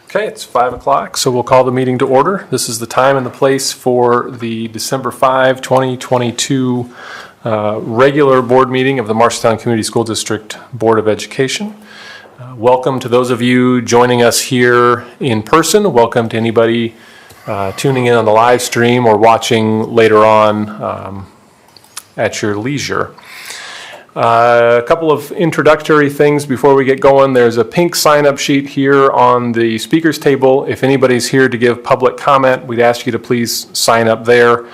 Okay, it's 5 o'clock, so we'll call the meeting to order. This is the time and the place for the December 5, 2022 regular board meeting of the Marshalltown Community School District Board of Education. Welcome to those of you joining us here in person. Welcome to anybody tuning in on the live stream or watching later on at your leisure. A couple of introductory things before we get going. There's a pink sign-up sheet here on the speakers table. If anybody's here to give public comment, we'd ask you to please sign up there.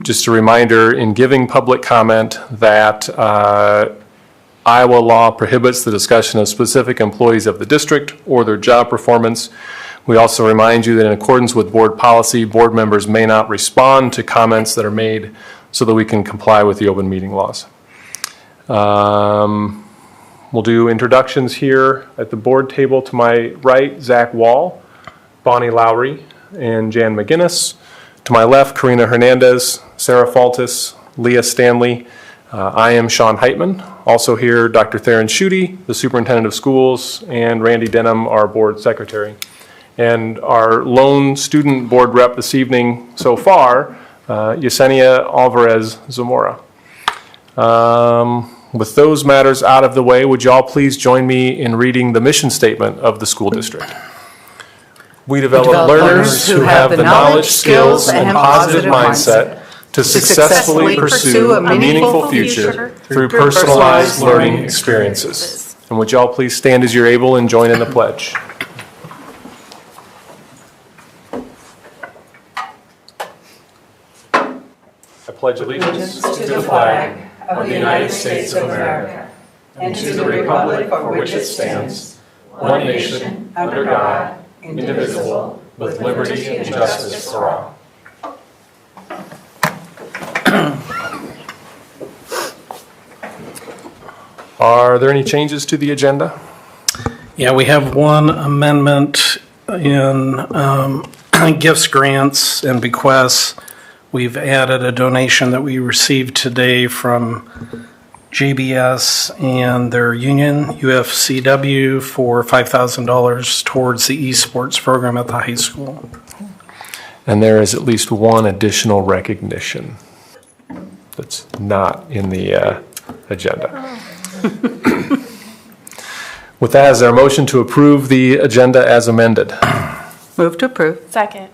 Just a reminder, in giving public comment, that Iowa law prohibits the discussion of specific employees of the district or their job performance. We also remind you that in accordance with board policy, board members may not respond to comments that are made so that we can comply with the open meeting laws. We'll do introductions here at the board table. To my right, Zach Wall, Bonnie Lowry, and Jan McGinnis. To my left, Karina Hernandez, Sarah Faltis, Leah Stanley. I am Sean Heitman. Also here, Dr. Theron Schutte, the superintendent of schools, and Randy Denham, our board secretary. And our lone student board rep this evening so far, Yesenia Alvarez Zamora. With those matters out of the way, would you all please join me in reading the mission statement of the school district? We develop learners who have the knowledge, skills, and positive mindset to successfully pursue a meaningful future through personalized learning experiences. And would you all please stand as you're able and join in the pledge? I pledge allegiance to the flag of the United States of America, and to the republic for which it stands, one nation, under God, indivisible, with liberty and justice for all. Are there any changes to the agenda? Yeah, we have one amendment in gifts, grants, and bequests. We've added a donation that we received today from JBS and their union, UFCW, for $5,000 towards the esports program at the high school. And there is at least one additional recognition that's not in the agenda. With that, is there a motion to approve the agenda as amended? Move to approve. Second.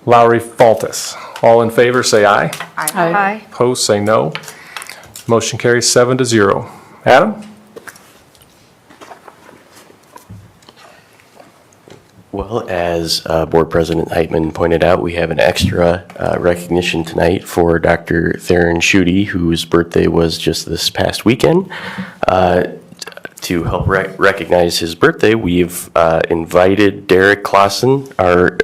Lowry Faltis. All in favor, say aye. Aye. Opposed, say no. Motion carries 7-0. Adam? Well, as Board President Heitman pointed out, we have an extra recognition tonight for Dr. Theron Schutte, whose birthday was just this past weekend. To help recognize his birthday, we've invited Derek Clausen, our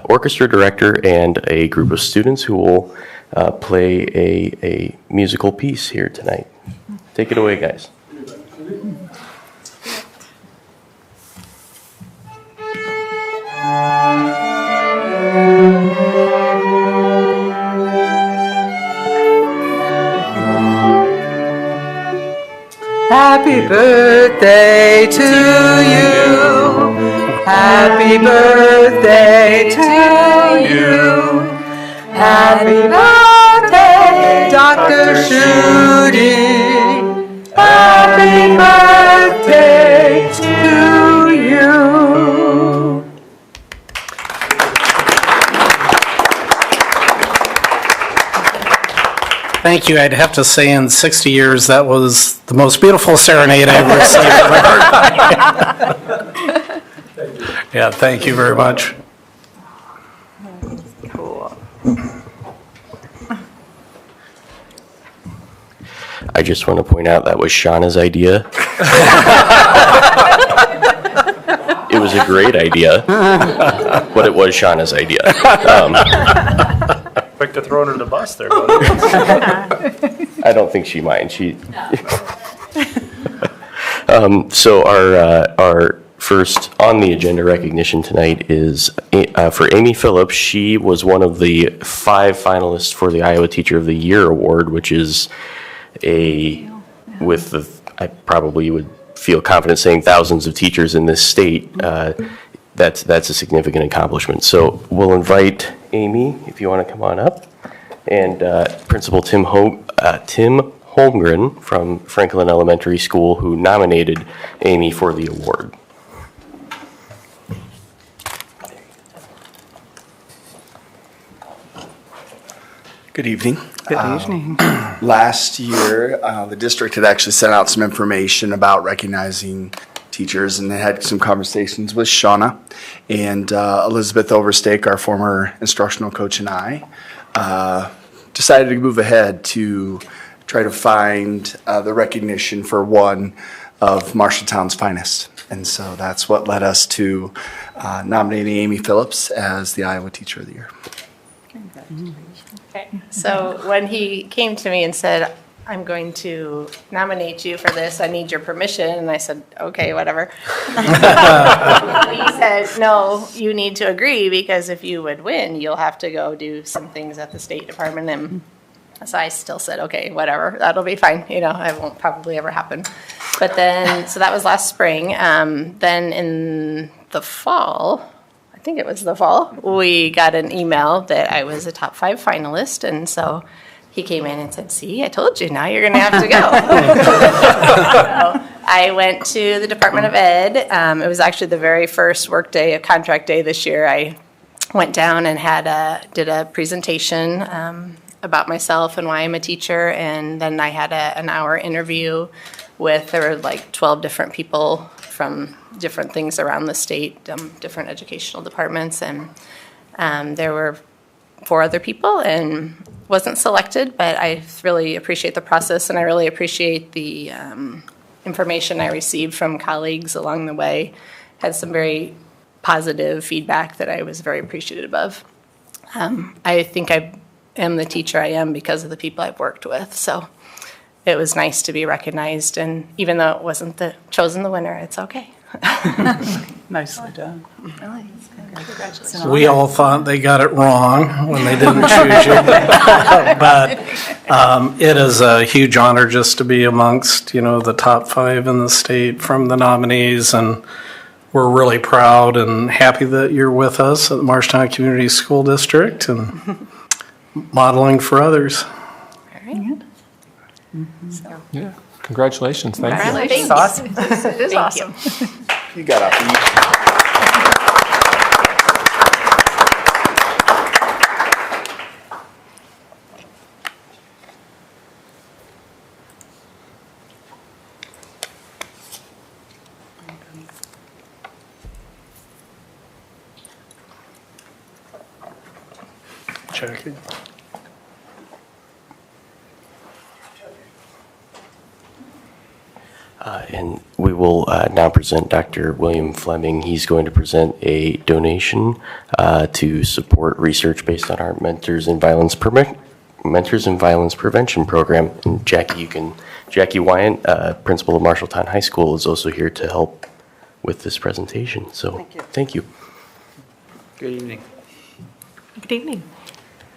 orchestra director, and a group of students who will play a musical piece here tonight. Take it away, guys. Happy birthday to you. Happy birthday to you. Happy birthday, Dr. Schutte. Happy birthday. birthday to you. Thank you. I'd have to say in 60 years, that was the most beautiful serenade I've received. Yeah, thank you very much. Cool. I just want to point out that was Shauna's idea. It was a great idea, but it was Shauna's idea. Quick to throw under the bus there, buddy. I don't think she minds. So our first on the agenda recognition tonight is for Amy Phillips. She was one of the 5 finalists for the Iowa Teacher of the Year award, which is I probably would feel confident saying thousands of teachers in this state. That's a significant accomplishment. So we'll invite Amy, if you want to come on up, and Principal Tim Holmgren from Franklin Elementary School, who nominated Amy for the award. Good evening. Good evening. Last year, the district had actually sent out some information about recognizing teachers, and they had some conversations with Shauna and Elizabeth Overstake, our former instructional coach, and I decided to move ahead to try to find the recognition for one of Marshalltown's finest. And so that's what led us to nominating Amy Phillips as the Iowa Teacher of the Year. Okay. So when he came to me and said, I'm going to nominate you for this, I need your permission, and I said, okay, whatever. He said, no, you need to agree, because if you would win, you'll have to go do some things at the State Department. And so I still said, okay, whatever, that'll be fine. It won't probably ever happen. But then, so that was last spring. Then in the fall, I think it was the fall, we got an email that I was a top 5 finalist, and so he came in and said, see, I told you, now you're going to have to go. So I went to the Department of Ed. It was actually the very first work day, a contract day this year. I went down and did a presentation about myself and why I'm a teacher, and then I had an hour interview there were like 12 different people from different things around the state, different educational departments, and there were 4 other people, and wasn't selected, but I really appreciate the process, and I really appreciate the information I received from colleagues along the way. Had some very positive feedback that I was very appreciative of. I think I am the teacher I am because of the people I've worked with, so it was nice to be recognized, and even though it wasn't chosen the winner, it's okay. Nicely done. Congratulations. We all thought they got it wrong when they didn't choose you. But it is a huge honor just to be amongst, the top 5 in the state from the nominees. And we're really proud and happy that you're with us at the Marshalltown Community School District and modeling for others. All right. So, Yeah, congratulations. Thank you. congratulations. It's awesome. It is Thank awesome. You got up. Jackie. And we will now present Dr. William Fleming. He's going to present a donation to support research based on our Mentors in Violence Prevention program. And Jackie Wyant, principal of Marshalltown High School, is also here to help with this presentation. So thank you. Good evening. Good evening.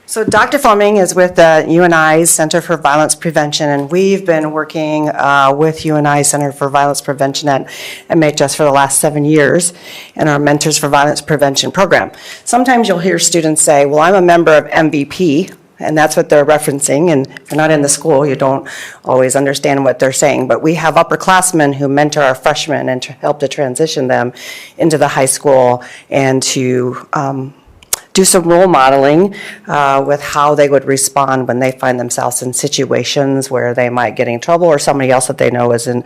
So Dr. Fleming is with the UNI Center for Violence Prevention, and we've been working with UNI Center for Violence Prevention at MHS for the last 7 years in our Mentors for Violence Prevention program. Sometimes you'll hear students say, well, I'm a member of MVP, and that's what they're referencing, and if you're not in the school, you don't always understand what they're saying. But we have upperclassmen who mentor our freshmen and help to transition them into the high school and to do some role modeling with how they would respond when they find themselves in situations where they might get in trouble or somebody else that they know is in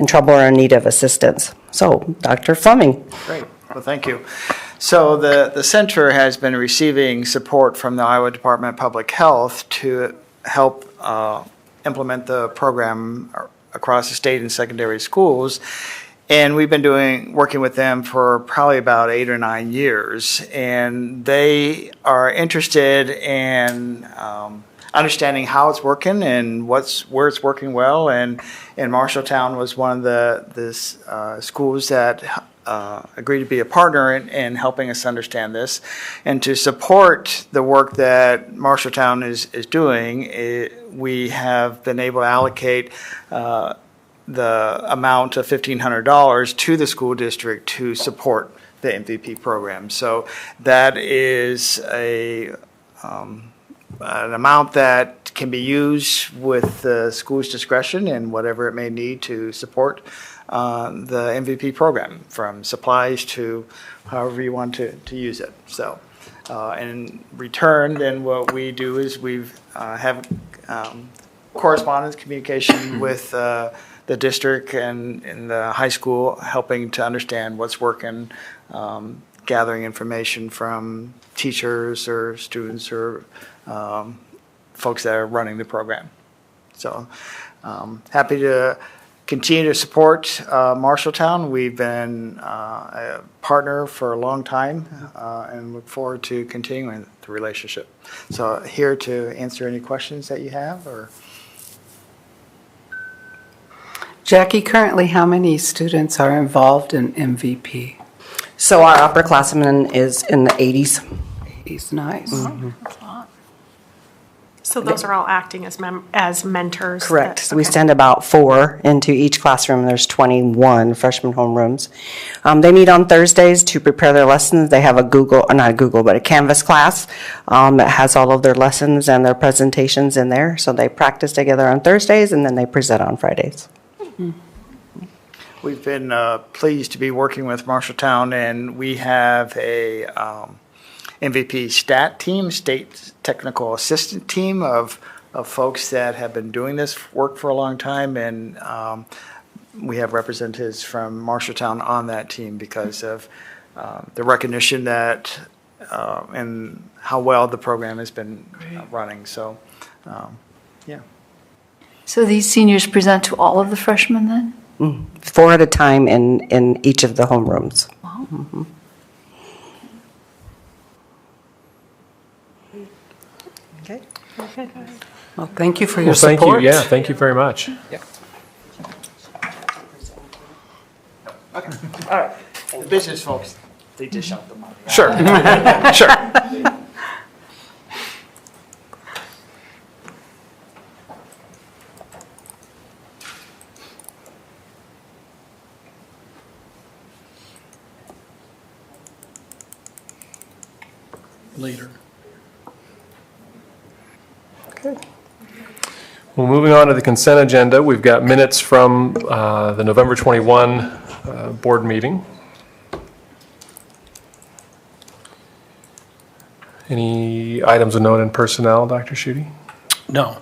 trouble or in need of assistance. So, Dr. Fleming. Great. Well, thank you. So the center has been receiving support from the Iowa Department of Public Health to help implement the program across the state and secondary schools. And we've been working with them for probably about 8 or 9 years. And they are interested in understanding how it's working and where it's working well. And Marshalltown was one of the schools that agreed to be a partner in helping us understand this. And to support the work that Marshalltown is doing, we have been able to allocate the amount of $1,500 to the school district to support the MVP program. So that is an amount that can be used with the school's discretion and whatever it may need to support the MVP program, from supplies to however you want to use it. So, in return, then what we do is we have correspondence, communication with the district and the high school, helping to understand what's working, gathering information from teachers or students or folks that are running the program. So, happy to continue to support Marshalltown. We've been a partner for a long time and look forward to continuing the relationship. So here to answer any questions that you have. Or Jackie, currently how many students are involved in MVP? So our upperclassman is in the 80s. He's nice. That's a lot. So those are all acting as mentors? Correct. So we send about 4 into each classroom. There's 21 freshman homerooms. They meet on Thursdays to prepare their lessons. They have a Canvas class that has all of their lessons and their presentations in there. So they practice together on Thursdays and then they present on Fridays. we've been pleased to be working with Marshalltown, and we have a MVP STAT team, State Technical Assistant team of folks that have been doing this work for a long time, and we have representatives from Marshalltown on that team because of the recognition that and how well the program has been running. So, yeah. So these seniors present to all of the freshmen then? 4 at a time in each of the homerooms. Wow. Mm-hmm. Okay. Well, thank you for your Well, thank support. you. Yeah, thank you very much. Yeah. Okay. All right. The business folks, they dish out the money. Sure. Sure. Later. Well, moving on to the consent agenda, we've got minutes from the November 21 board meeting. Any items of note in personnel, Dr. Schutte? No.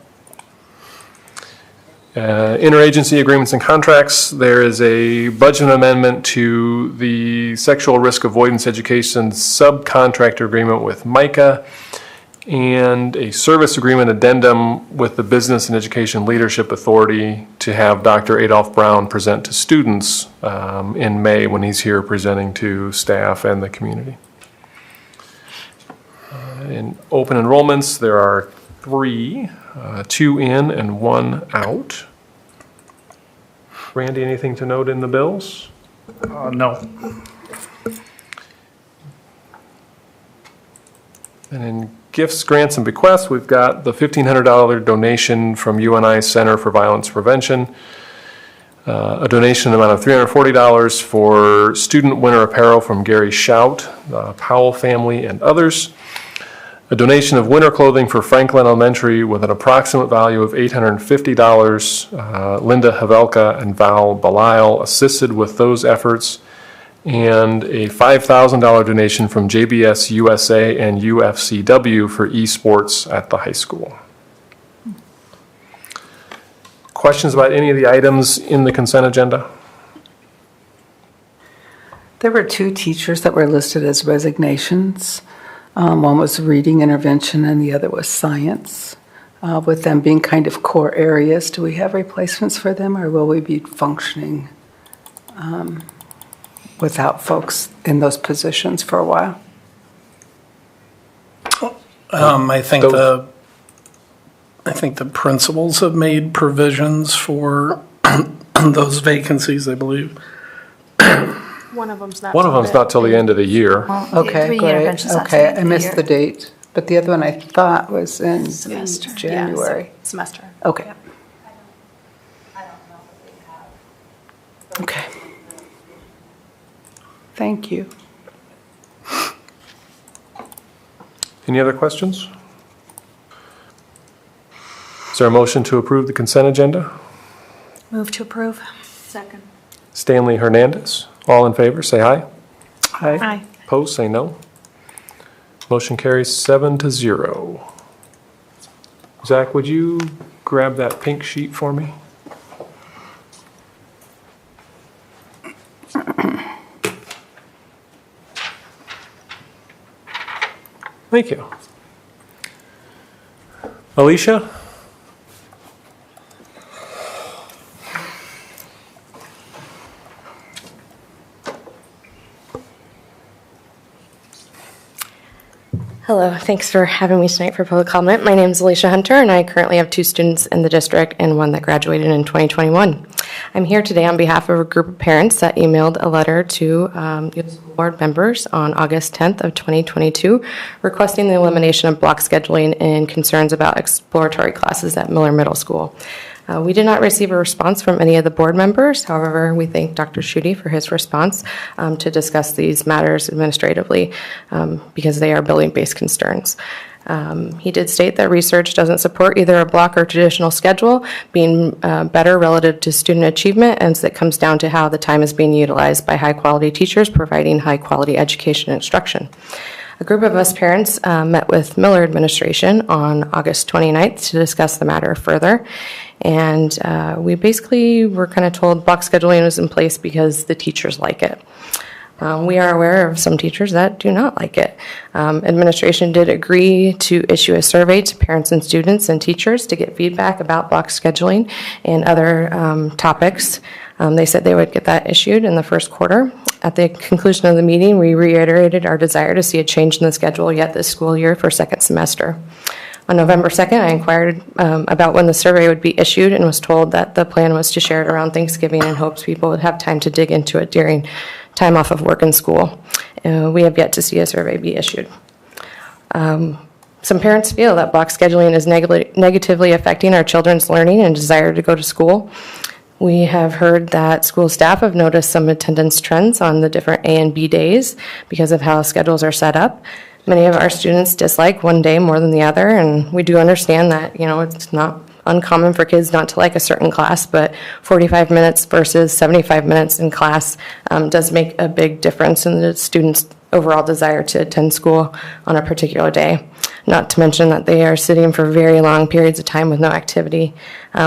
Interagency agreements and contracts, there is a budget amendment to the sexual risk avoidance education subcontractor agreement with MICA, and a service agreement addendum with the Business and Education Leadership Authority to have Dr. Adolph Brown present to students in May when he's here presenting to staff and the community. In open enrollments, there are 3, 2 in and 1 out. Randy, anything to note in the bills? No. And in gifts, grants, and bequests, we've got the $1,500 donation from UNI Center for Violence Prevention, a donation amount of $340 for student winter apparel from Gary Shout, the Powell family, and others, A donation of winter clothing for Franklin Elementary with an approximate value of $850. Linda Havelka and Val Belisle assisted with those efforts. And a $5,000 donation from JBS USA and UFCW for esports at the high school. Questions about any of the items in the consent agenda? There were 2 teachers that were listed as resignations. One was reading intervention and the other was science. With them being kind of core areas, do we have replacements for them, or will we be functioning without folks in those positions for a while? I think the principals have made provisions for those vacancies, I believe. One of them's not. One of them's not till the end of the year. Okay, Reading great. intervention's not Okay, till the end I of the missed year. the date, but the other one I thought was in Semester. January. Yeah, semester. Okay. Okay. Thank you. Any other questions? Is there a motion to approve the consent agenda? Move to approve. Second. Stanley Hernandez, all in favor, say aye. Aye. Aye. Opposed, say no. Motion carries 7-0. Zach, would you grab that pink sheet for me? Thank you. Alicia? Hello, thanks for having me tonight for public comment. My name is Alicia Hunter, and I currently have 2 students in the district and one that graduated in 2021. I'm here today on behalf of a group of parents that emailed a letter to school board members on August 10th of 2022 requesting the elimination of block scheduling and concerns about exploratory classes at Miller Middle School. We did not receive a response from any of the board members. However, we thank Dr. Schutte for his response to discuss these matters administratively because they are building-based concerns. He did state that research doesn't support either a block or traditional schedule being better relative to student achievement, and it comes down to how the time is being utilized by high-quality teachers providing high-quality education and instruction. A group of us parents met with Miller administration on August 29th to discuss the matter further. And we basically were kind of told block scheduling was in place because the teachers like it. We are aware of some teachers that do not like it. Administration did agree to issue a survey to parents and students and teachers to get feedback about block scheduling and other topics. They said they would get that issued in the first quarter. At the conclusion of the meeting, we reiterated our desire to see a change in the schedule yet this school year for second semester. On November 2nd, I inquired about when the survey would be issued and was told that the plan was to share it around Thanksgiving in hopes people would have time to dig into it during time off of work and school. We have yet to see a survey be issued. Some parents feel that block scheduling is negatively affecting our children's learning and desire to go to school. We have heard that school staff have noticed some attendance trends on the different A and B days because of how schedules are set up. Many of our students dislike one day more than the other, and we do understand that, it's not uncommon for kids not to like a certain class, but 45 minutes versus 75 minutes in class does make a big difference in the students' overall desire to attend school on a particular day. Not to mention that they are sitting for very long periods of time with no activity.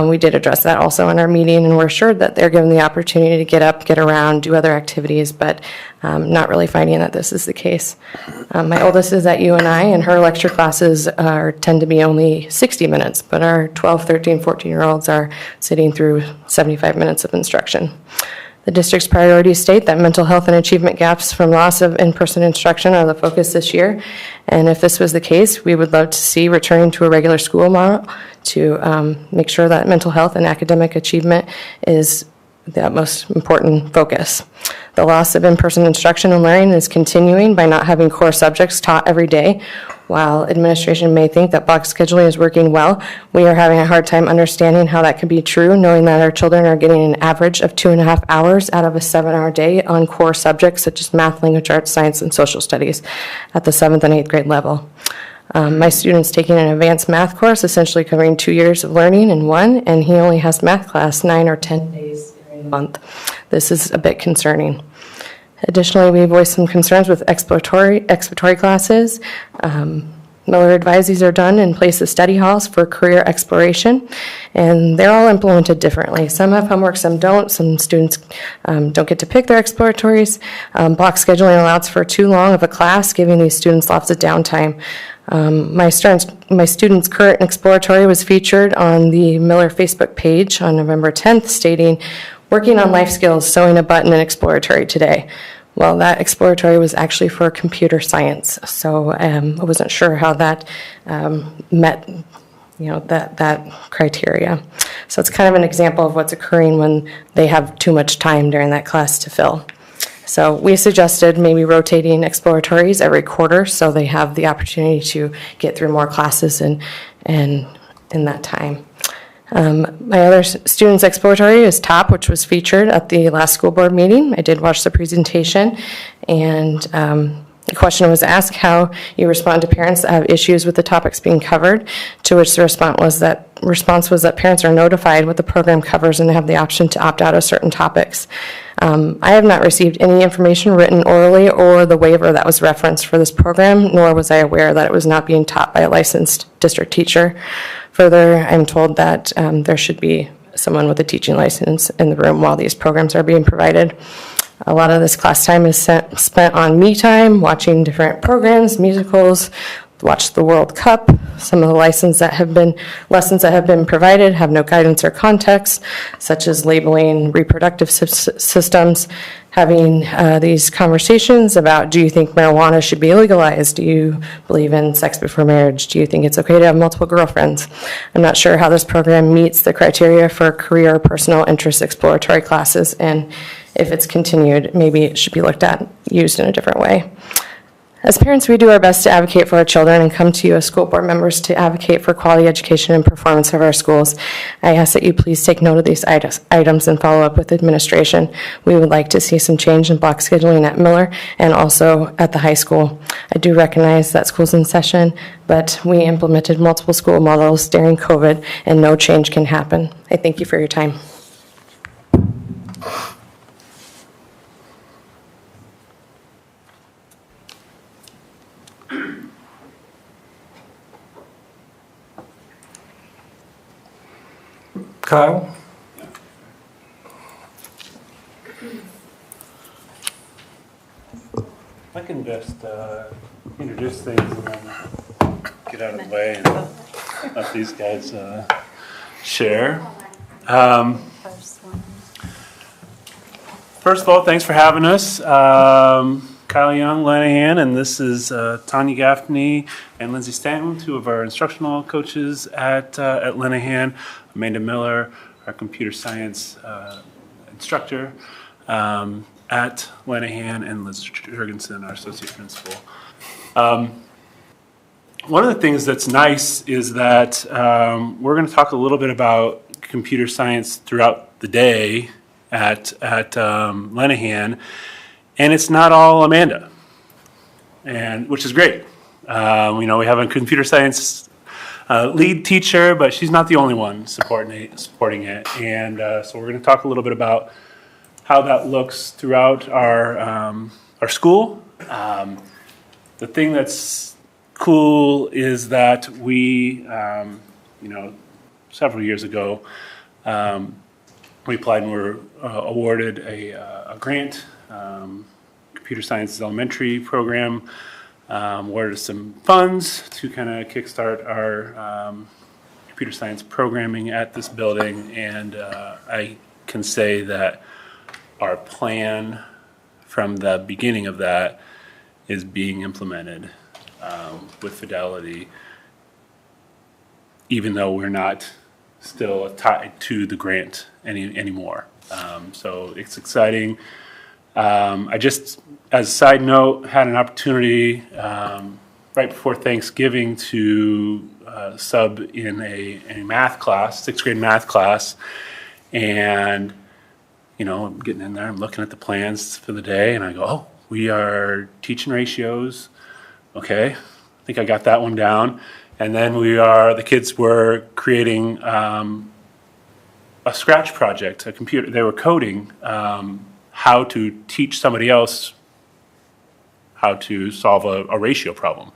We did address that also in our meeting, and we're assured that they're given the opportunity to get up, get around, do other activities, but not really finding that this is the case. My oldest is at UNI, and her lecture classes tend to be only 60 minutes, but our 12, 13, 14-year-olds are sitting through 75 minutes of instruction. The district's priorities state that mental health and achievement gaps from loss of in-person instruction are the focus this year. And if this was the case, we would love to see returning to a regular school model to make sure that mental health and academic achievement is the most important focus. The loss of in-person instruction and learning is continuing by not having core subjects taught every day. While administration may think that block scheduling is working well, we are having a hard time understanding how that could be true, knowing that our children are getting an average of 2.5 hours out of a 7-hour day on core subjects such as math, language arts, science, and social studies at the 7th and 8th grade level. My student's taking an advanced math course, essentially covering 2 years of learning in one, and he only has math class 9 or 10 days during the month. This is a bit concerning. Additionally, we voiced some concerns with exploratory classes. Miller advised these are done in place of study halls for career exploration, and they're all implemented differently. Some have homework, some don't. Some students don't get to pick their exploratories. Block scheduling allows for too long of a class, giving these students lots of downtime. My student's current exploratory was featured on the Miller Facebook page on November 10th, stating, "Working on life skills, sewing a button in exploratory today." Well, that exploratory was actually for computer science, so I wasn't sure how that met, that criteria. So it's kind of an example of what's occurring when they have too much time during that class to fill. So we suggested maybe rotating exploratories every quarter so they have the opportunity to get through more classes in that time. My other student's exploratory is TOP, which was featured at the last school board meeting. I did watch the presentation, and the question was asked how you respond to parents that have issues with the topics being covered, to which the response was that parents are notified what the program covers and have the option to opt out of certain topics. I have not received any information written orally or the waiver that was referenced for this program, nor was I aware that it was not being taught by a licensed district teacher. Further, I'm told that there should be someone with a teaching license in the room while these programs are being provided. A lot of this class time is spent on me time, watching different programs, musicals, watch the World Cup. Some of the lessons that have been provided have no guidance or context, such as labeling reproductive systems, having these conversations about, do you think marijuana should be legalized? Do you believe in sex before marriage? Do you think it's okay to have multiple girlfriends? I'm not sure how this program meets the criteria for career or personal interest exploratory classes, and if it's continued, maybe it should be looked at, used in a different way. As parents, we do our best to advocate for our children and come to you as school board members to advocate for quality education and performance of our schools. I ask that you please take note of these items and follow up with administration. We would like to see some change in block scheduling at Miller and also at the high school. I do recognize that school's in session, but we implemented multiple school models during COVID and no change can happen. I thank you for your time. Kyle? I can just introduce things and then get out of the way and let these guys share. First of all, thanks for having us. Kyle Young, Lenahan, and this is Tanya Gaffney and Lindsay Stanton, two of our instructional coaches at Lenahan. Amanda Miller, our computer science instructor at Lenahan, and Liz Jurgensen, our associate principal. One of the things that's nice is that we're going to talk a little bit about computer science throughout the day at Lenahan, and it's not all Amanda, and which is great. We have a computer science lead teacher, but she's not the only one supporting it. And so we're going to talk a little bit about how that looks throughout our school. The thing that's cool is that we, several years ago, we applied and were awarded a grant, Computer Science Elementary program. Awarded some funds to kind of kickstart our computer science programming at this building, and I can say that our plan from the beginning of that is being implemented with fidelity, even though we're not still tied to the grant anymore. So it's exciting. I just, as a side note, had an opportunity right before Thanksgiving to sub in a math class, 6th grade math class, and I'm getting in there, I'm looking at the plans for the day, and I go, oh, we are teaching ratios, okay, think I got that one down. And then the kids were creating a Scratch project, a computer. They were coding how to teach somebody else how to solve a ratio problem.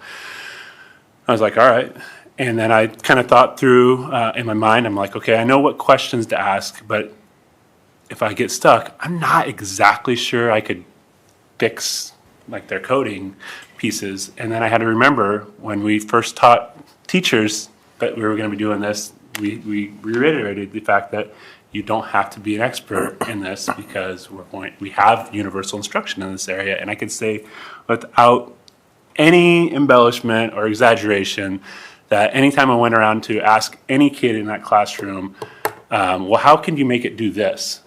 I was like, all right. And then I kind of thought through in my mind, I'm like, okay, I know what questions to ask, but if I get stuck, I'm not exactly sure I could fix like their coding pieces. And then I had to remember when we first taught teachers that we were going to be doing this, we reiterated the fact that you don't have to be an expert in this because we have universal instruction in this area. And I can say without any embellishment or exaggeration that anytime I went around to ask any kid in that classroom, well, how can you make it do this?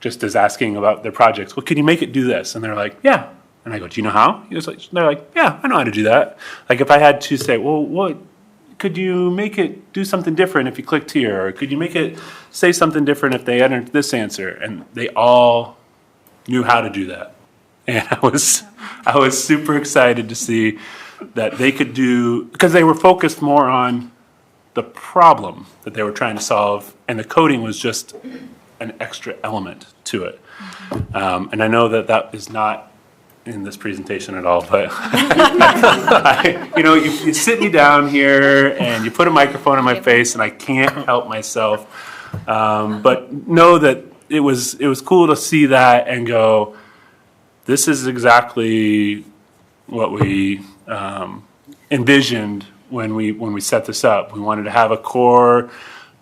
Just as asking about their projects, well, can you make it do this? And they're like, yeah. And I go, do you know how? They're like, yeah, I know how to do that. Like if I had to say, well, what could you make it do something different if you clicked here? Or could you make it say something different if they entered this answer? And they all knew how to do that. And I was super excited to see that they could do, because they were focused more on the problem that they were trying to solve, and the coding was just an extra element to it. And I know that is not in this presentation at all, but you sit me down here and you put a microphone in my face and I can't help myself. But know that it was cool to see that and go, this is exactly what we envisioned when we set this up. We wanted to have a core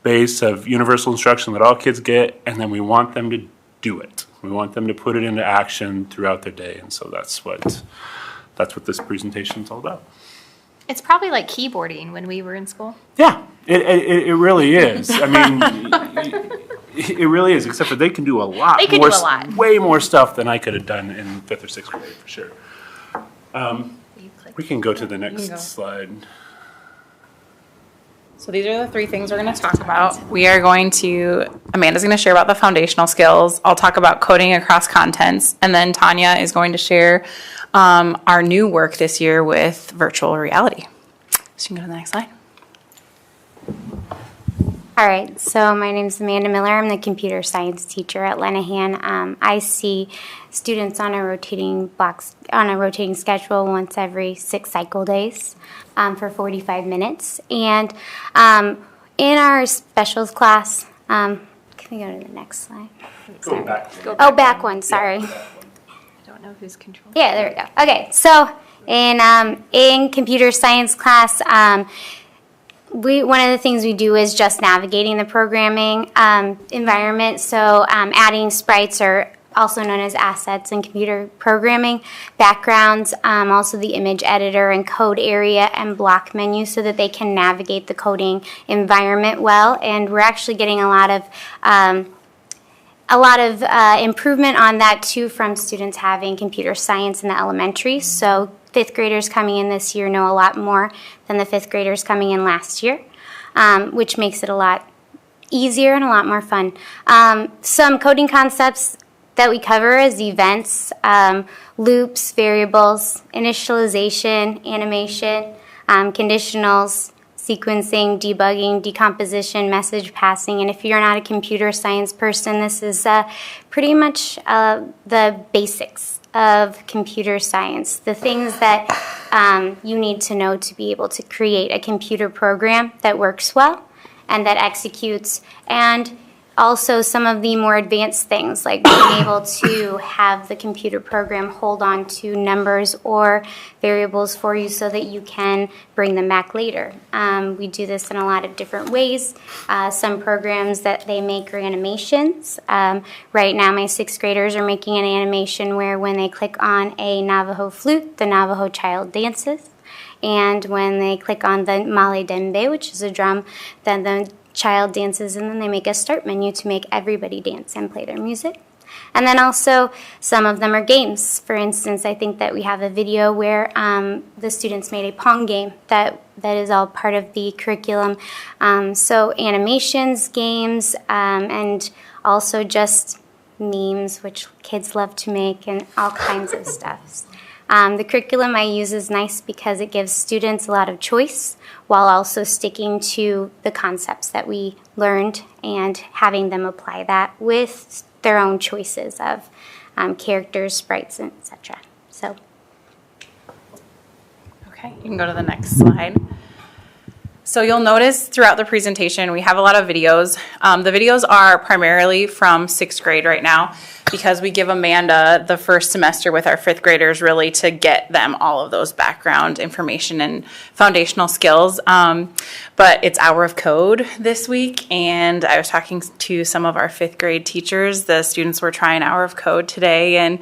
base of universal instruction that all kids get, and then we want them to do it. We want them to put it into action throughout their day, and so that's what this presentation is all about. It's probably like keyboarding when we were in school. Yeah, it really is. I mean, it really is, except for they can do a lot. They can do a lot. Way more stuff than I could have done in 5th or 6th grade, for sure. We can go to the next slide. So these are the three things we're going to talk about. Amanda's going to share about the foundational skills. I'll talk about coding across contents. And then Tanya is going to share our new work this year with virtual reality. So you can go to the next slide. All right, so my name is Amanda Miller. I'm the computer science teacher at Lenahan. I see students on a rotating schedule once every 6 cycle days for 45 minutes. And in our specials class, can we go to the next slide? Go back. Back one, sorry. I don't know who's controlling. Yeah, there we go. Okay, so in computer science class, one of the things we do is just navigating the programming environment. So adding sprites, or also known as assets in computer programming, backgrounds, also the image editor and code area and block menu, so that they can navigate the coding environment well. And we're actually getting a lot of improvement on that too from students having computer science in the elementary. So 5th graders coming in this year know a lot more than the 5th graders coming in last year, which makes it a lot easier and a lot more fun. Some coding concepts that we cover is events, loops, variables, initialization, animation, conditionals, sequencing, debugging, decomposition, message passing. And if you're not a computer science person, this is pretty much the basics of computer science, the things that you need to know to be able to create a computer program that works well and that executes, and also some of the more advanced things like being able to have the computer program hold on to numbers or variables for you so that you can bring them back later. We do this in a lot of different ways. Some programs that they make are animations. Right now my 6th graders are making an animation where when they click on a Navajo flute, the Navajo child dances. And when they click on the male dembe, which is a drum, then the child dances, and then they make a start menu to make everybody dance and play their music. And then also some of them are games. For instance, I think that we have a video where the students made a Pong game that is all part of the curriculum. So animations, games, and also just memes, which kids love to make, and all kinds of stuff. The curriculum I use is nice because it gives students a lot of choice while also sticking to the concepts that we learned and having them apply that with their own choices of characters, sprites, etc. So. Okay, you can go to the next slide. So you'll notice throughout the presentation, we have a lot of videos. The videos are primarily from 6th grade right now because we give Amanda the first semester with our 5th graders really to get them all of those background information and foundational skills. But it's Hour of Code this week, and I was talking to some of our 5th grade teachers. The students were trying Hour of Code today, and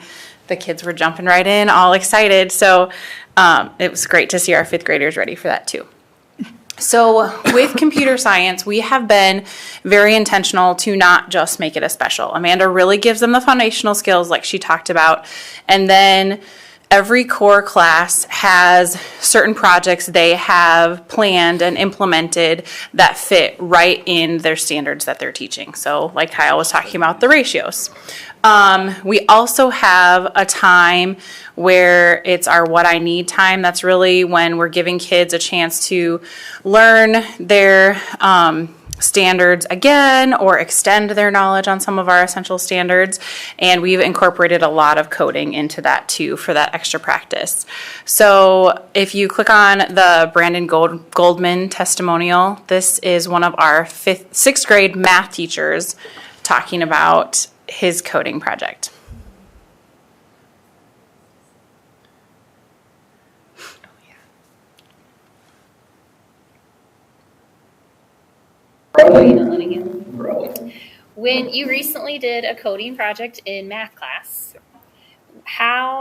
the kids were jumping right in, all excited. So it was great to see our 5th graders ready for that too. So with computer science, we have been very intentional to not just make it a special. Amanda really gives them the foundational skills like she talked about. And then every core class has certain projects they have planned and implemented that fit right in their standards that they're teaching. So like Kyle was talking about, the ratios. We also have a time where it's our What I Need time. That's really when we're giving kids a chance to learn their standards again or extend their knowledge on some of our essential standards. And we've incorporated a lot of coding into that too for that extra practice. So if you click on the Brandon Goldman testimonial, this is one of our 6th grade math teachers talking about his coding project. When you recently did a coding project in math class,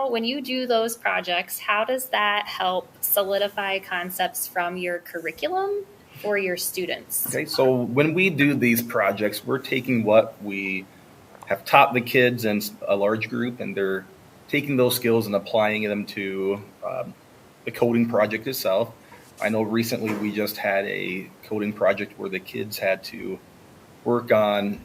when you do those projects, how does that help solidify concepts from your curriculum for your students? Okay, so when we do these projects, we're taking what we have taught the kids in a large group, and they're taking those skills and applying them to the coding project itself. I know recently we just had a coding project where the kids had to work on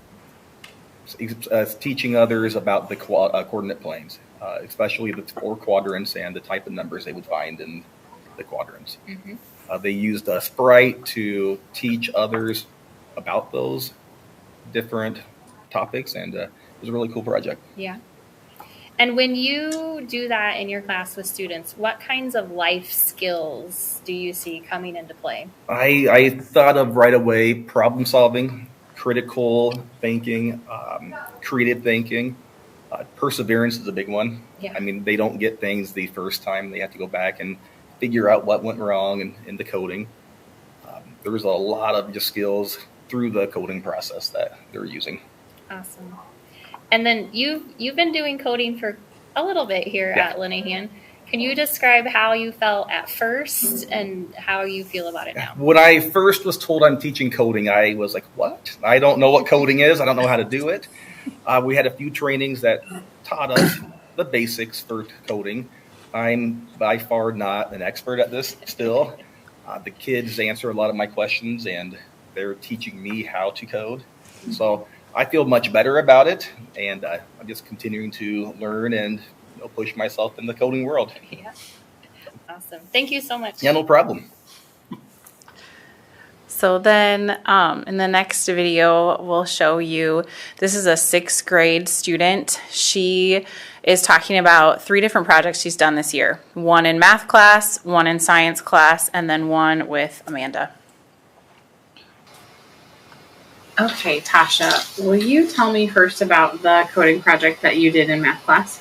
teaching others about the coordinate planes, especially the 4 quadrants and the type of numbers they would find in the quadrants. Mm-hmm. They used a sprite to teach others about those different topics, and it was a really cool project. Yeah. And when you do that in your class with students, what kinds of life skills do you see coming into play? I thought of right away problem solving, critical thinking, creative thinking. Perseverance is a big one. Yeah. I mean, they don't get things the first time. They have to go back and figure out what went wrong in the coding. There was a lot of just skills through the coding process that they're using. Awesome. And then you've been doing coding for a little bit here at Lenahan. Can you describe how you felt at first and how you feel about it now? When I first was told I'm teaching coding, I was like, what? I don't know what coding is. I don't know how to do it. We had a few trainings that taught us the basics for coding. I'm by far not an expert at this still. The kids answer a lot of my questions, and they're teaching me how to code. So I feel much better about it, and I'm just continuing to learn and push myself in the coding world. Yeah. Awesome. Thank you so much. Yeah, no problem. So then in the next video, we'll show you, this is a 6th grade student. She is talking about 3 different projects she's done this year. 1 in math class, 1 in science class, and then 1 with Amanda. Okay, Tasha, will you tell me first about the coding project that you did in math class?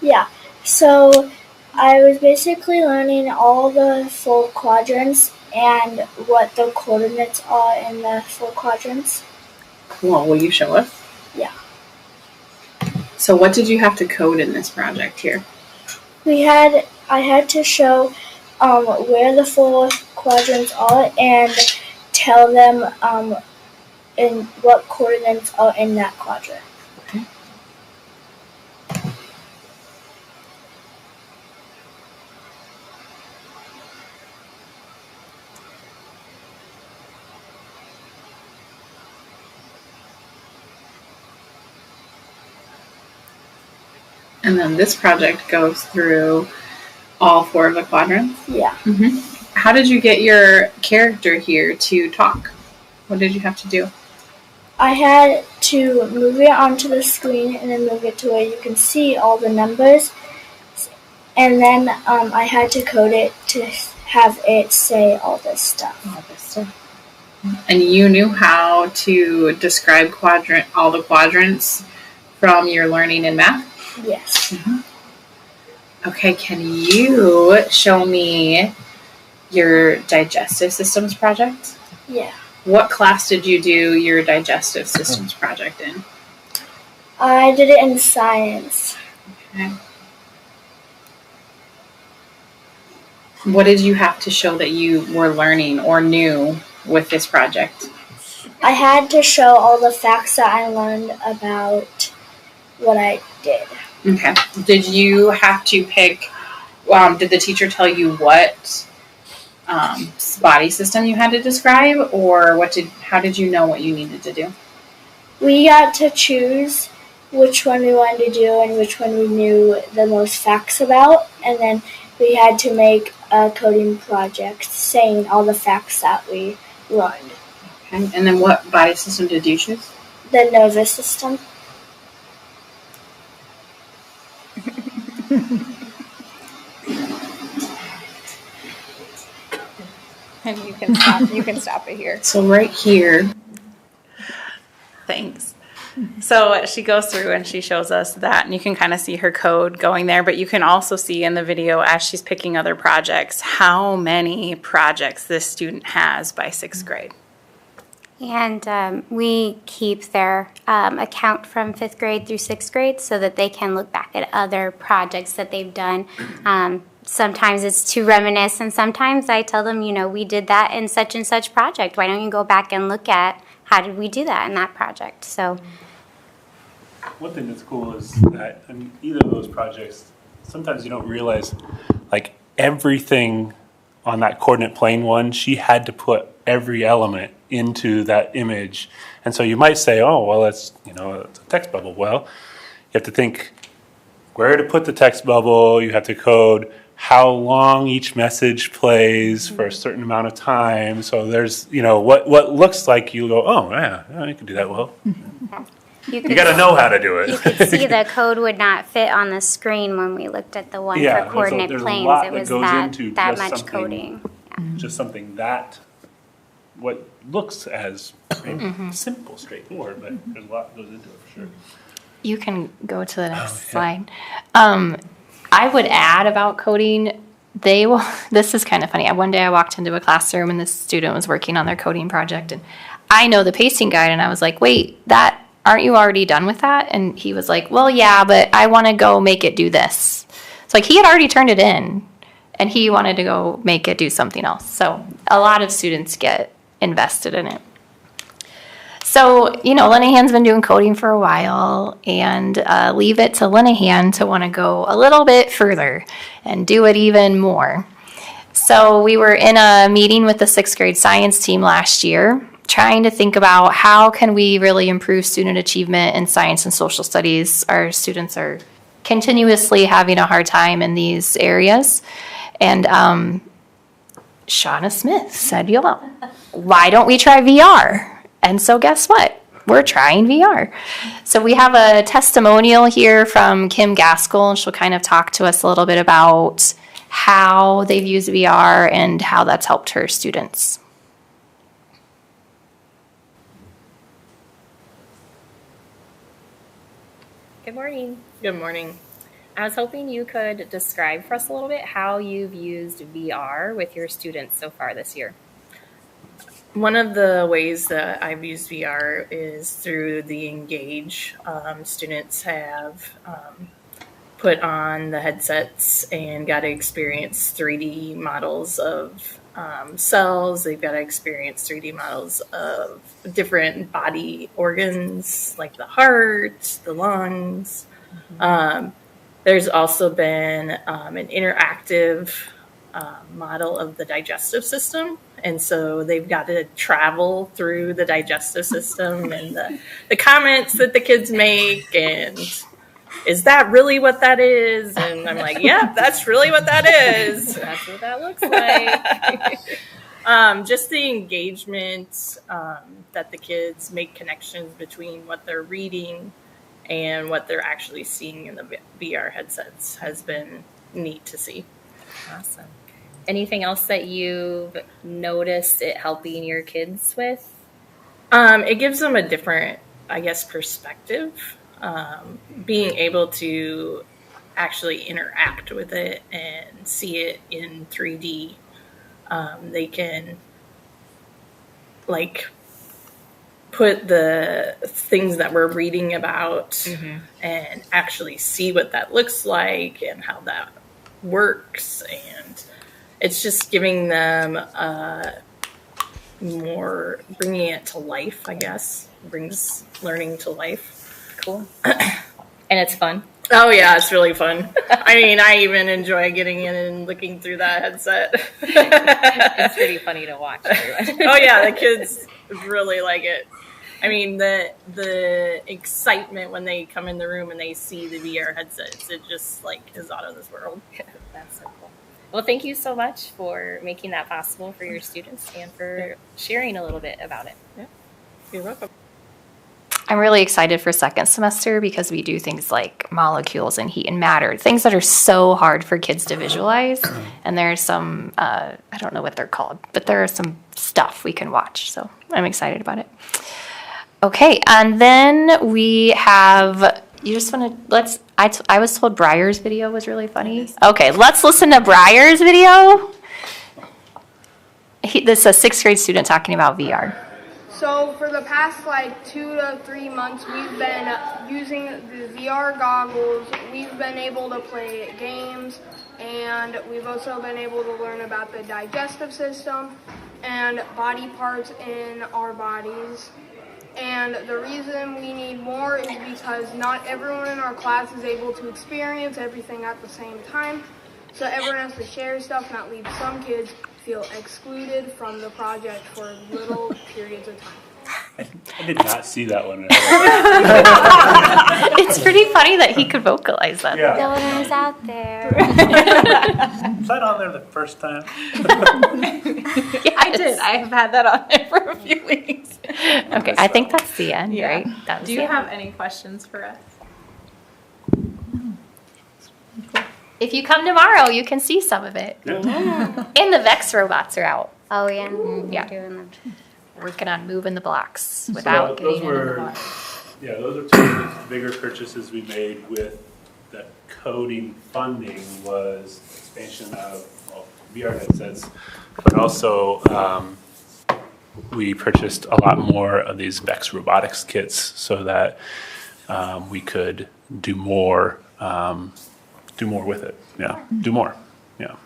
Yeah, so I was basically learning all the 4 quadrants and what the coordinates are in the 4 quadrants. Cool, will you show us? Yeah. So what did you have to code in this project here? I had to show where the 4 quadrants are and tell them in what coordinates are in that quadrant. Okay. And then this project goes through All 4 of the quadrants? Yeah. How did you get your character here to talk? What did you have to do? I had to move it onto the screen and then move it to where you can see all the numbers. And then I had to code it to have it say all this stuff. And you knew how to describe all the quadrants from your learning in math? Yes. Okay, can you show me your digestive systems project? Yeah. What class did you do your digestive systems project in? I did it in science. Okay. What did you have to show that you were learning or knew with this project? I had to show all the facts that I learned about what I did. Okay. Did you have to pick, did the teacher tell you what body system you had to describe, or how did you know what you needed to do? We got to choose which one we wanted to do and which one we knew the most facts about, and then we had to make a coding project saying all the facts that we learned. Okay. And then what body system did you choose? The nervous system. And you can stop it here. So right here, thanks. So she goes through and she shows us that, and you can kind of see her code going there, but you can also see in the video as she's picking other projects how many projects this student has by 6th grade. And we keep their account from 5th grade through 6th grade so that they can look back at other projects that they've done. Sometimes it's to reminisce, and sometimes I tell them, we did that in such and such project. Why don't you go back and look at how did we do that in that project? So one thing that's cool is that in either of those projects, sometimes you don't realize, like, everything on that coordinate plane one, she had to put every element into that image. And so you might say, oh, well, it's a text bubble. Well, you have to think where to put the text bubble. You have to code how long each message plays for a certain amount of time. So there's, what looks like you go, oh, yeah, you can do that well. You got to know how to do it. You could see the code would not fit on the screen when we looked at the one for coordinate planes. It was that much coding. Yeah. Just something that what looks as simple, straightforward, but there's a lot that goes into it for sure. You can go to the next slide. I would add about coding, this is kind of funny. One day I walked into a classroom and this student was working on their coding project, and I know the pasting guide, and I was like, wait, aren't you already done with that? And he was like, well, yeah, but I want to go make it do this. So he had already turned it in, and he wanted to go make it do something else. So a lot of students get invested in it. So, Linehan's been doing coding for a while, and leave it to Linehan to want to go a little bit further and do it even more. So we were in a meeting with the 6th grade science team last year, trying to think about how can we really improve student achievement in science and social studies. Our students are continuously having a hard time in these areas. And Shauna Smith said, why don't we try VR? And so guess what? We're trying VR. So we have a testimonial here from Kim Gaskell, and she'll kind of talk to us a little bit about how they've used VR and how that's helped her students. Good morning. Good morning. I was hoping you could describe for us a little bit how you've used VR with your students so far this year. One of the ways that I've used VR is through the Engage. Students have put on the headsets and got to experience 3D models of cells. They've got to experience 3D models of different body organs like the heart, the lungs. There's also been an interactive model of the digestive system. And so they've got to travel through the digestive system and the comments that the kids make and is that really what that is? And I'm like, yeah, that's really what that is. That's what that looks like. Just the engagement, that the kids make connections between what they're reading and what they're actually seeing in the VR headsets has been neat to see. Awesome. Anything else that you've noticed it helping your kids with? It gives them a different, I guess, perspective. Being able to actually interact with it and see it in 3D. They can like put the things that we're reading about and actually see what that looks like and how that works. And it's just giving them more, bringing it to life, I guess. Brings learning to life. Cool. And it's fun. Oh yeah, it's really fun. I mean, I even enjoy getting in and looking through that headset. It's pretty funny to watch. Oh yeah, the kids really like it. I mean, the excitement when they come in the room and they see the VR headsets, it just like is out of this world. That's so cool. Well, thank you so much for making that possible for your students and for sharing a little bit about it. Yeah, you're welcome. I'm really excited for second semester because we do things like molecules and heat and matter, things that are so hard for kids to visualize. And there's some, I don't know what they're called, but there is some stuff we can watch. So I'm excited about it. Okay, and then we have, you just want to, I was told Briar's video was really funny. Okay, let's listen to Briar's video. This is a 6th grade student talking about VR. So for the past 2 to 3 months, we've been using the VR goggles. We've been able to play games, and we've also been able to learn about the digestive system and body parts in our bodies. And the reason we need more is because not everyone in our class is able to experience everything at the same time. So everyone has to share stuff, and that leaves some kids feel excluded from the project for little periods of time. I did not see that one. It's pretty funny that he could vocalize that. Yeah. No one was out there. Was that on there the first time? Yeah, I did. I have had that on there for a few weeks. Okay, I think that's the end, Yeah. right? That was Do you the have end. any questions for us? If you come tomorrow, you can see some of it. Yeah. And the Vex robots are out. Oh yeah. Yeah. Doing them. Working on moving the blocks without those getting into the were, box. yeah, those are two of the bigger purchases we made with the coding funding was expansion of VR headsets, but also we purchased a lot more of these Vex robotics kits so that we could do more with it. Yeah, do more. Yeah,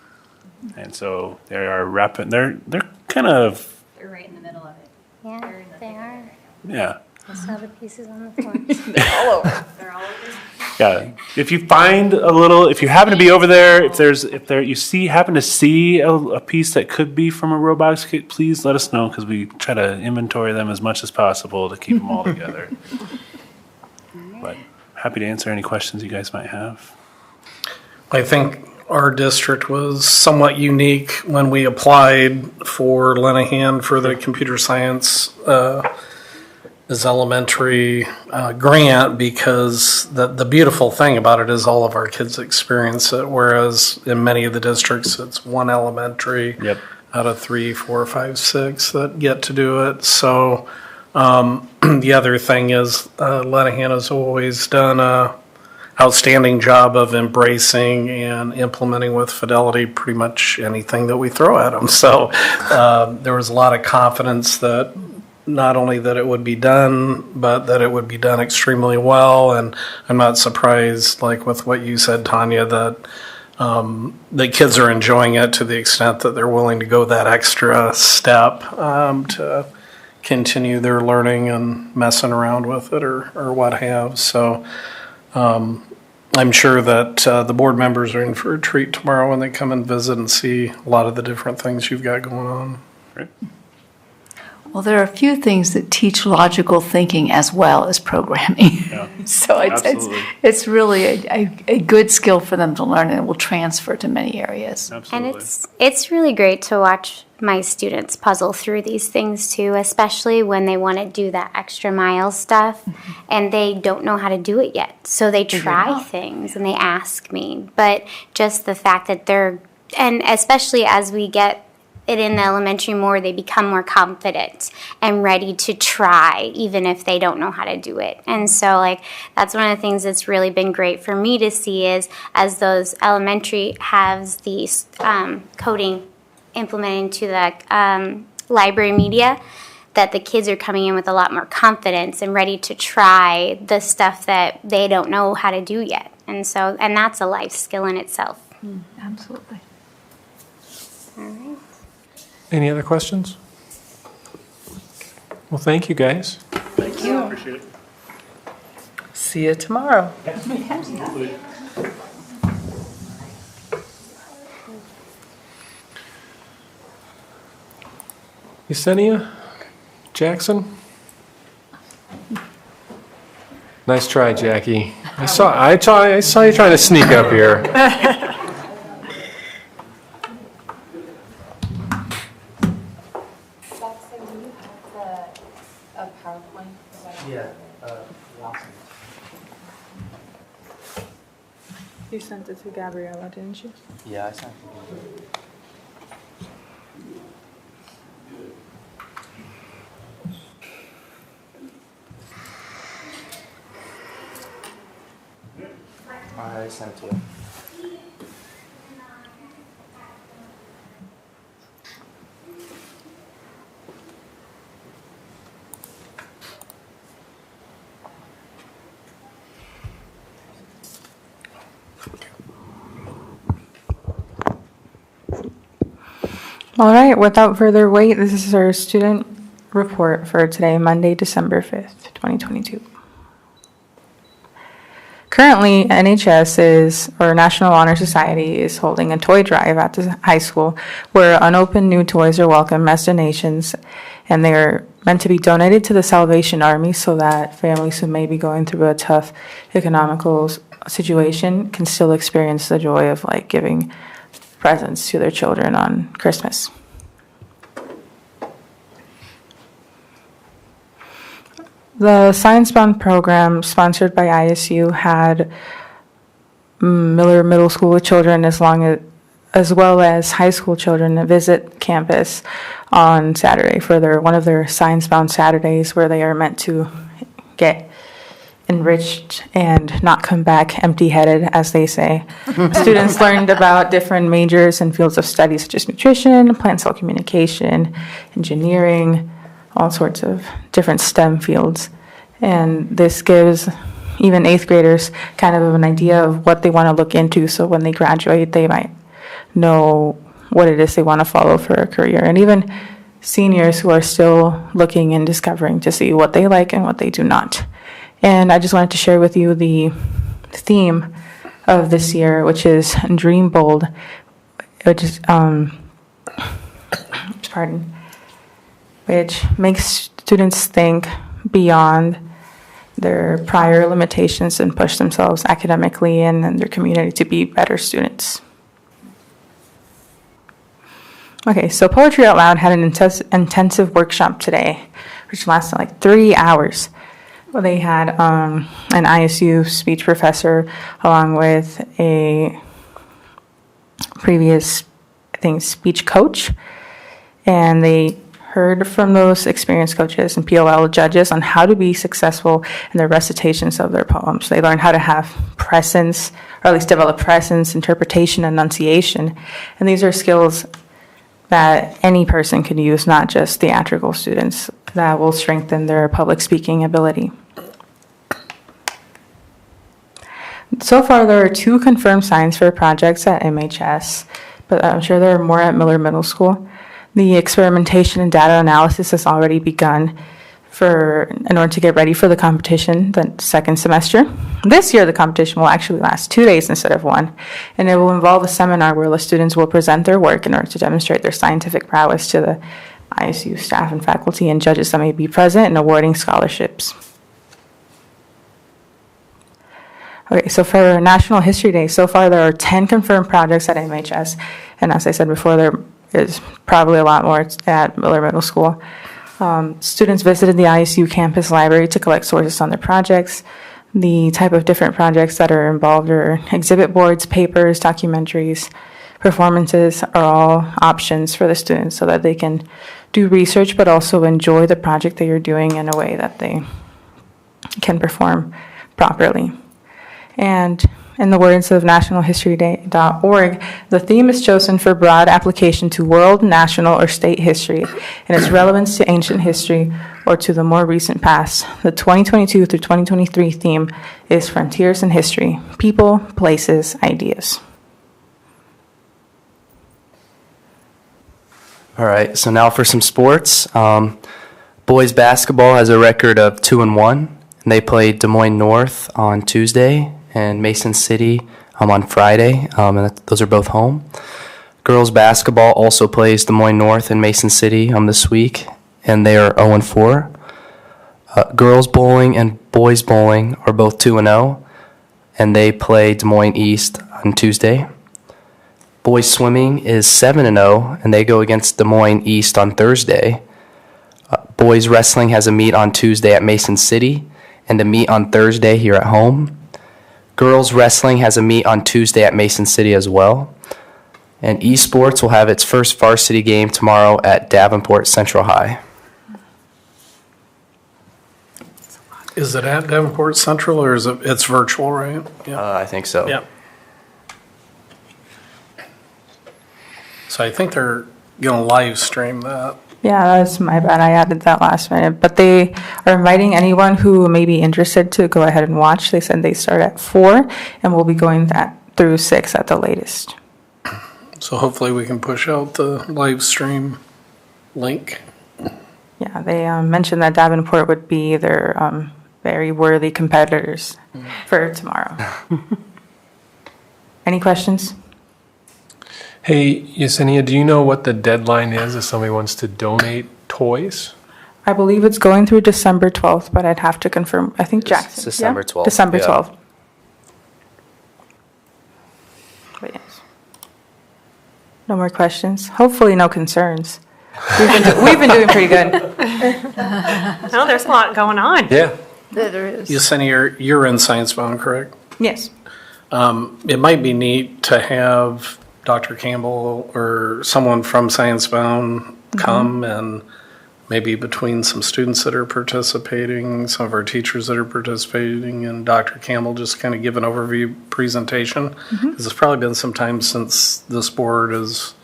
and so they are rapid. They're kind of. They're right in the middle of it. Yeah, they are. Yeah. I saw the pieces on the floor. They're all over. They're all over. Yeah, if you find if you happen to be over there, happen to see a piece that could be from a robotics kit, please let us know because we try to inventory them as much as possible to keep them all together. But happy to answer any questions you guys might have. I think our district was somewhat unique when we applied for Lenahan for the computer science as elementary grant because the beautiful thing about it is all of our kids experience it, whereas in many of the districts it's one elementary out of 3, 4, 5, 6 that get to do it. So the other thing is Lenahan has always done a outstanding job of embracing and implementing with fidelity pretty much anything that we throw at them. So there was a lot of confidence that not only that it would be done, but that it would be done extremely well. And I'm not surprised, like with what you said, Tanya, that the kids are enjoying it to the extent that they're willing to go that extra step to continue their learning and messing around with it or what have. So I'm sure that the board members are in for a treat tomorrow when they come and visit and see a lot of the different things you've got going on. Great. Well, there are a few things that teach logical thinking as well as programming. Yeah. So Absolutely. it's really a good skill for them to learn, and it will transfer to many areas. And it's really great to watch my students puzzle through these things too, especially when they want to do that extra mile stuff and they don't know how to do it yet. So they try things and they ask me. But just the fact that and especially as we get it in the elementary more, they become more confident and ready to try, even if they don't know how to do it. And so, like, that's one of the things that's really been great for me to see is as those elementary has these coding implemented into the library media, that the kids are coming in with a lot more confidence and ready to try the stuff that they don't know how to do yet. And so, and that's a life skill in itself. Absolutely. All right. Any other questions? Well, thank you, guys. Thank you. Appreciate it. See you tomorrow. Absolutely. Yesenia Jackson? Nice try, Jackie. I saw you trying to sneak up here. You sent it to Gabriella, didn't you? Yeah, I sent it. I sent it to you. All right, without further wait, this is our student report for today, Monday, December 5th, 2022. Currently, National Honor Society is holding a toy drive at the high school where unopened new toys are welcome as donations, and they are meant to be donated to the Salvation Army so that families who may be going through a tough economical situation can still experience the joy of like giving presents to their children on Christmas. The Science Bound program sponsored by ISU had Miller Middle School children as well as high school children visit campus on Saturday for one of their Science Bound Saturdays where they are meant to get enriched and not come back empty-headed, as they say. Students learned about different majors and fields of study such as nutrition, plant cell communication, engineering, all sorts of different STEM fields. And this gives even 8th graders kind of an idea of what they want to look into, so when they graduate, they might know what it is they want to follow for a career. And even seniors who are still looking and discovering to see what they like and what they do not. And I just wanted to share with you the theme of this year, which is Dream Bold, which is, which makes students think beyond their prior limitations and push themselves academically and in their community to be better students. Okay, so Poetry Out Loud had an intensive workshop today, which lasted like 3 hours. Well, they had an ISU speech professor along with a previous, I think, speech coach, and they heard from those experienced coaches and POL judges on how to be successful in their recitations of their poems. They learned how to have presence, or at least develop presence, interpretation, enunciation, and these are skills that any person could use, not just theatrical students, that will strengthen their public speaking ability. So far, there are 2 confirmed science fair projects at MHS, but I'm sure there are more at Miller Middle School. The experimentation and data analysis has already begun in order to get ready for the competition the second semester. This year, the competition will actually last 2 days instead of 1, and it will involve a seminar where the students will present their work in order to demonstrate their scientific prowess to the ISU staff and faculty and judges that may be present and awarding scholarships. Okay, so for National History Day, so far there are 10 confirmed projects at MHS, and as I said before, there is probably a lot more at Miller Middle School. Students visited the ISU campus library to collect sources on their projects. The type of different projects that are involved are exhibit boards, papers, documentaries, performances are all options for the students so that they can do research but also enjoy the project that you're doing in a way that they can perform properly. And in the words of nationalhistoryday.org, the theme is chosen for broad application to world, national, or state history and its relevance to ancient history or to the more recent past. The 2022 through 2023 theme is Frontiers in History, People, Places, Ideas. All right, so now for some sports. Boys basketball has a record of 2-1, and they played Des Moines North on Tuesday and Mason City on Friday, and those are both home. Girls basketball also plays Des Moines North and Mason City this week, and they are 0-4. Girls bowling and boys bowling are both 2-0, and they play Des Moines East on Tuesday. Boys swimming is 7-0, and they go against Des Moines East on Thursday. Boys wrestling has a meet on Tuesday at Mason City, and a meet on Thursday here at home. Girls wrestling has a meet on Tuesday at Mason City as well. And esports will have its first varsity game tomorrow at Davenport Central High. Is it at Davenport Central or is it's virtual, right? Yeah. I think so. Yeah. So I think they're going to live stream that. Yeah, that's my bad. I added that last minute. But they are inviting anyone who may be interested to go ahead and watch. They said they start at 4 and we'll be going through 6 at the latest. So hopefully we can push out the live stream link. Yeah, they mentioned that Davenport would be their very worthy competitors for tomorrow. Any questions? Hey, Yesenia, do you know what the deadline is if somebody wants to donate toys? I believe it's going through December 12th, but I'd have to confirm. I think Jackson. December 12th. December yeah. 12th. But yes. No more questions. Hopefully no concerns. We've been doing pretty good. No, there's a lot going on. Yeah. There is. Yesenia, you're in Science Bound, correct? Yes. It might be neat to have Dr. Campbell or someone from Science Bound come and maybe between some students that are participating, some of our teachers that are participating, and Dr. Campbell just kind of give an overview presentation. Because it's probably been some time since this board has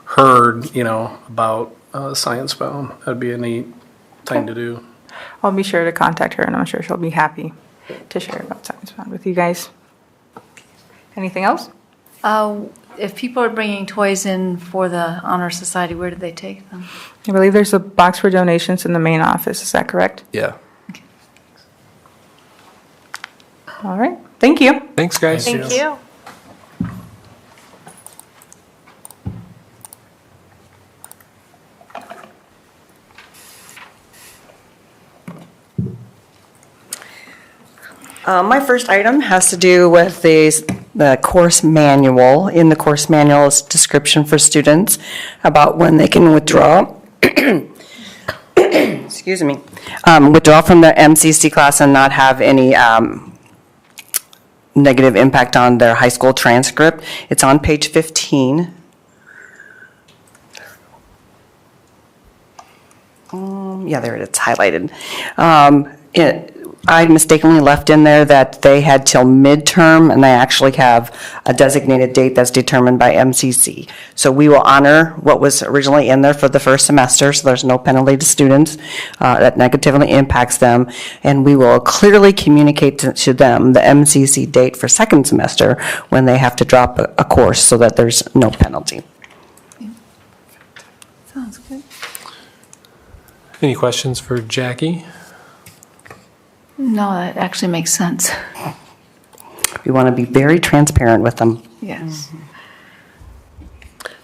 heard, about Science Bound. That'd be a neat thing to do. I'll be sure to contact her, and I'm sure she'll be happy to share about Science Bound with you guys. Anything else? If people are bringing toys in for the Honor Society, where do they take them? I believe there's a box for donations in the main office. Is that correct? Yeah. All right. Thank you. Thanks, guys. Thank you. My first item has to do with the course manual. In the course manual is description for students about when they can withdraw. Excuse me. Withdraw from the MCSD class and not have any negative impact on their high school transcript. It's on page 15. Yeah, there it is, highlighted. I mistakenly left in there that they had till midterm, and they actually have a designated date that's determined by MCC. So we will honor what was originally in there for the first semester, so there's no penalty to students that negatively impacts them. And we will clearly communicate to them the MCC date for second semester when they have to drop a course so that there's no penalty. Sounds good. Any questions for Jackie? No, that actually makes sense. We want to be very transparent with them. Yes.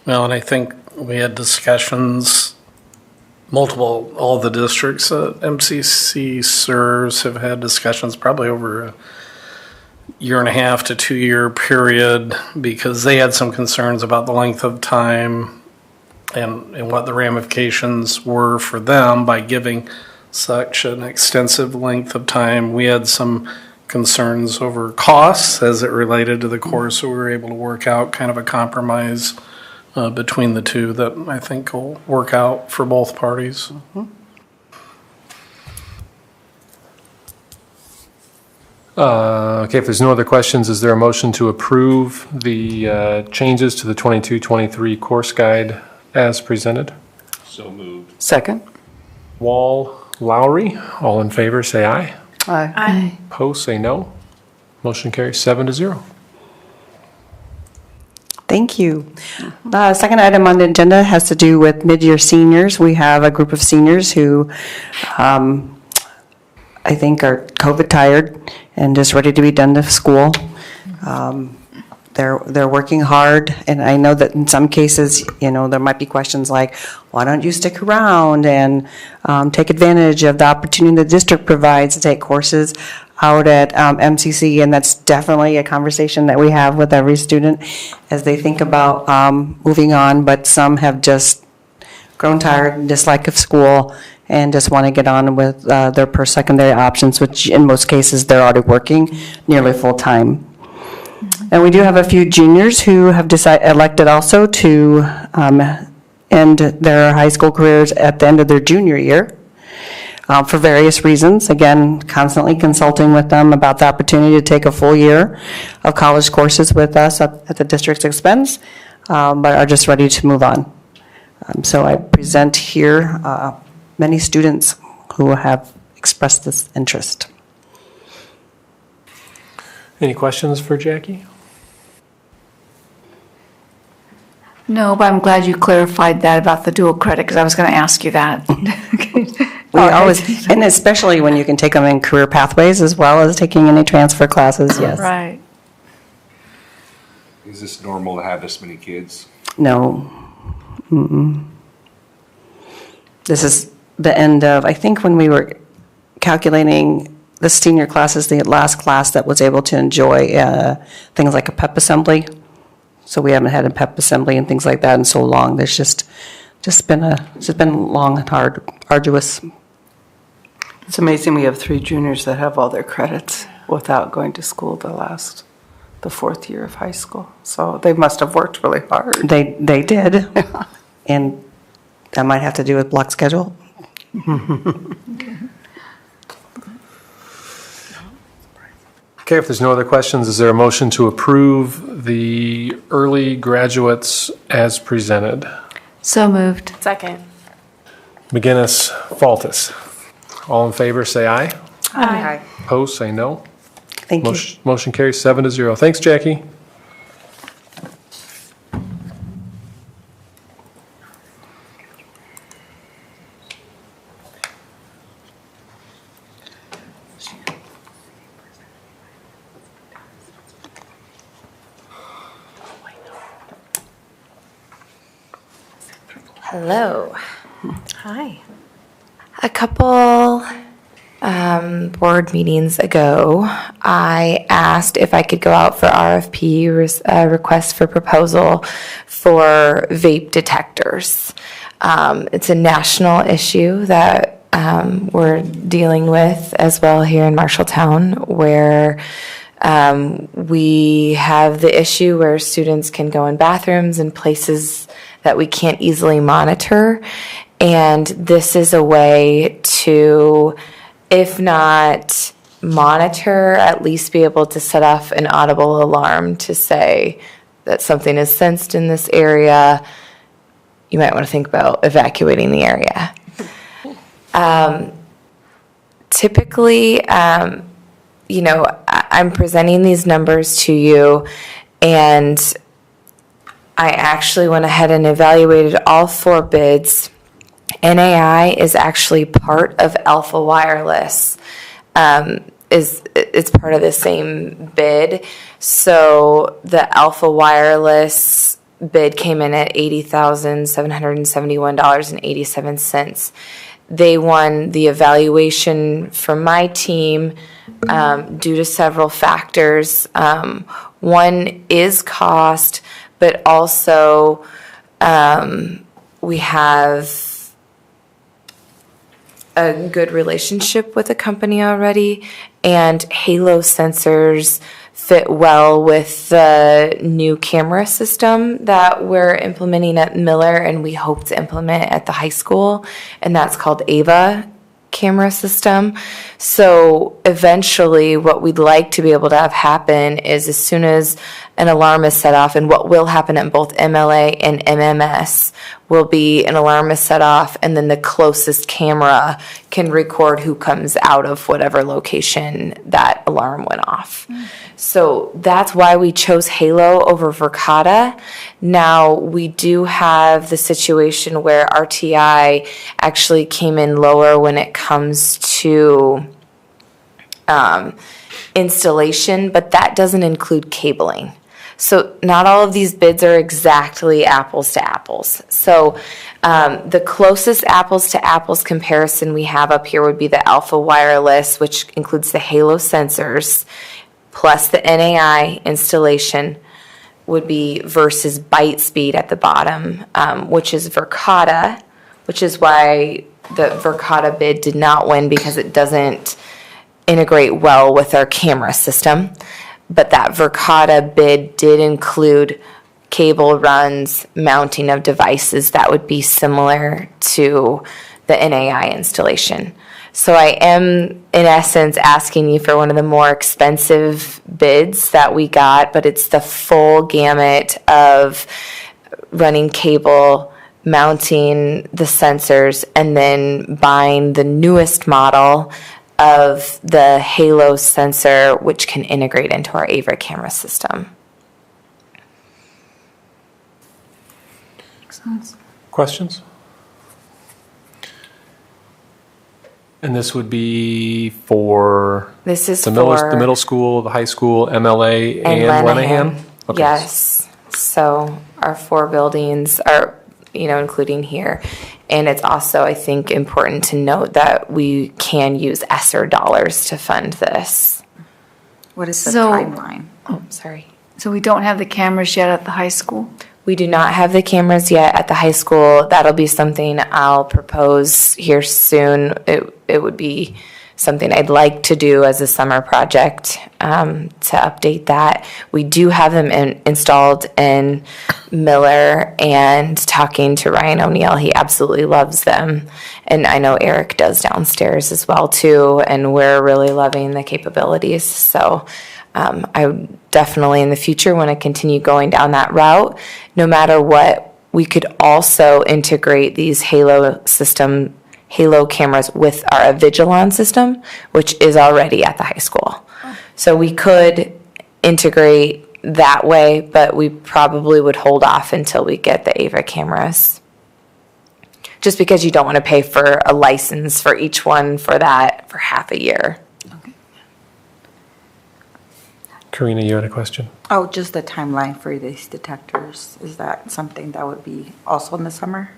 Well, and I think we had discussions all the districts that MCC serves have had discussions probably over a year and a half to 2 year period because they had some concerns about the length of time and what the ramifications were for them by giving such an extensive length of time. We had some concerns over costs as it related to the course, so we were able to work out kind of a compromise between the two that I think will work out for both parties. Okay, if there's no other questions, is there a motion to approve the changes to the 22-23 course guide as presented? So moved. Second. Wall, Lowry, all in favor, say aye. Aye. Aye. Opposed, say no. Motion carries 7-0. Thank you. Second item on the agenda has to do with mid-year seniors. We have a group of seniors who I think are COVID tired and just ready to be done to school. They're working hard, and I know that in some cases, there might be questions like, why don't you stick around and take advantage of the opportunity the district provides to take courses out at MCC, and that's definitely a conversation that we have with every student as they think about moving on, but some have just grown tired, dislike of school, and just want to get on with their post-secondary options, which in most cases they're already working nearly full-time. And we do have a few juniors who have elected also to end their high school careers at the end of their junior year for various reasons. Again, constantly consulting with them about the opportunity to take a full year of college courses with us at the district's expense, but are just ready to move on. So I present here many students who have expressed this interest. Any questions for Jackie? No, but I'm glad you clarified that about the dual credit, because I was going to ask you that. We always, and especially when you can take them in career pathways as well as taking any transfer classes, yes. Right. Is this normal to have this many kids? No. Mm-mm. This is the end of, I think when we were calculating the senior classes, the last class that was able to enjoy things like a pep assembly. So we haven't had a pep assembly and things like that in so long. There's just been long and hard, arduous. It's amazing we have 3 juniors that have all their credits without going to school the 4th year of high school. So they must have worked really hard. They did. And that might have to do with block schedule. Okay, if there's no other questions, is there a motion to approve the early graduates as presented? So moved. Second. McGinnis, Faltis. All in favor, say aye. Aye. Opposed, say no. Thank you. Motion carries 7-0. Thanks, Jackie. Hello. Hi. A couple board meetings ago, I asked if I could go out for RFP, request for proposal for vape detectors. It's a national issue that we're dealing with as well here in Marshalltown, where we have the issue where students can go in bathrooms and places that we can't easily monitor. And this is a way to, if not monitor, at least be able to set off an audible alarm to say that something is sensed in this area. You might want to think about evacuating the area. Typically, I'm presenting these numbers to you, and I actually went ahead and evaluated all 4 bids. NAI is actually part of Alpha Wireless. It's part of the same bid. So the Alpha Wireless bid came in at $80,771.87. They won the evaluation from my team due to several factors. One is cost, but also we have a good relationship with the company already, and Halo sensors fit well with the new camera system that we're implementing at Miller and we hope to implement at the high school, and that's called AVA camera system. So eventually what we'd like to be able to have happen is as soon as an alarm is set off, and what will happen at both MLA and MMS will be an alarm is set off, and then the closest camera can record who comes out of whatever location that alarm went off. So that's why we chose Halo over Verkada. Now, we do have the situation where RTI actually came in lower when it comes to installation, but that doesn't include cabling. So not all of these bids are exactly apples to apples. So the closest apples to apples comparison we have up here would be the Alpha Wireless, which includes the Halo sensors, plus the NAI installation would be versus Byte Speed at the bottom, which is Verkada, which is why the Verkada bid did not win, because it doesn't integrate well with our camera system. But that Verkada bid did include cable runs, mounting of devices that would be similar to the NAI installation. So I am, in essence, asking you for one of the more expensive bids that we got, but it's the full gamut of running cable, mounting the sensors, and then buying the newest model of the Halo sensor, which can integrate into our AVA camera system. Questions? And this would be for This is the for middle school, the high school, MLA, and Lenahan. Lenahan? Okay. Yes. So our 4 buildings are, including here. And it's also, I think, important to note that we can use ESSER dollars to fund this. What is the So- timeline? Oh, sorry. So we don't have the cameras yet at the high school? We do not have the cameras yet at the high school. That'll be something I'll propose here soon. It would be something I'd like to do as a summer project to update that. We do have them installed in Miller, and talking to Ryan O'Neill, he absolutely loves them. And I know Eric does downstairs as well too, and we're really loving the capabilities. So I would definitely in the future want to continue going down that route. No matter what, we could also integrate these Halo cameras with our Avigilon system, which is already at the high school. So we could integrate that way, but we probably would hold off until we get the AVA cameras. Just because you don't want to pay for a license for each one for half a year. Karina, you had a question? Oh, just the timeline for these detectors. Is that something that would be also in the summer?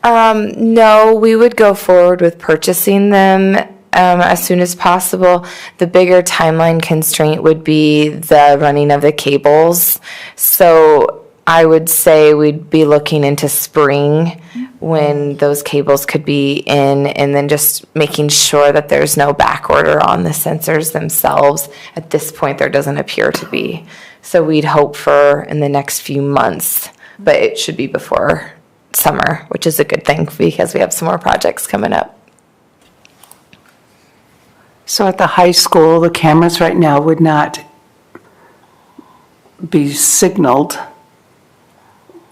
No, we would go forward with purchasing them as soon as possible. The bigger timeline constraint would be the running of the cables. So I would say we'd be looking into spring when those cables could be in, and then just making sure that there's no back order on the sensors themselves. At this point, there doesn't appear to be. So we'd hope for in the next few months, but it should be before summer, which is a good thing because we have some more projects coming up. So at the high school, the cameras right now would not be signaled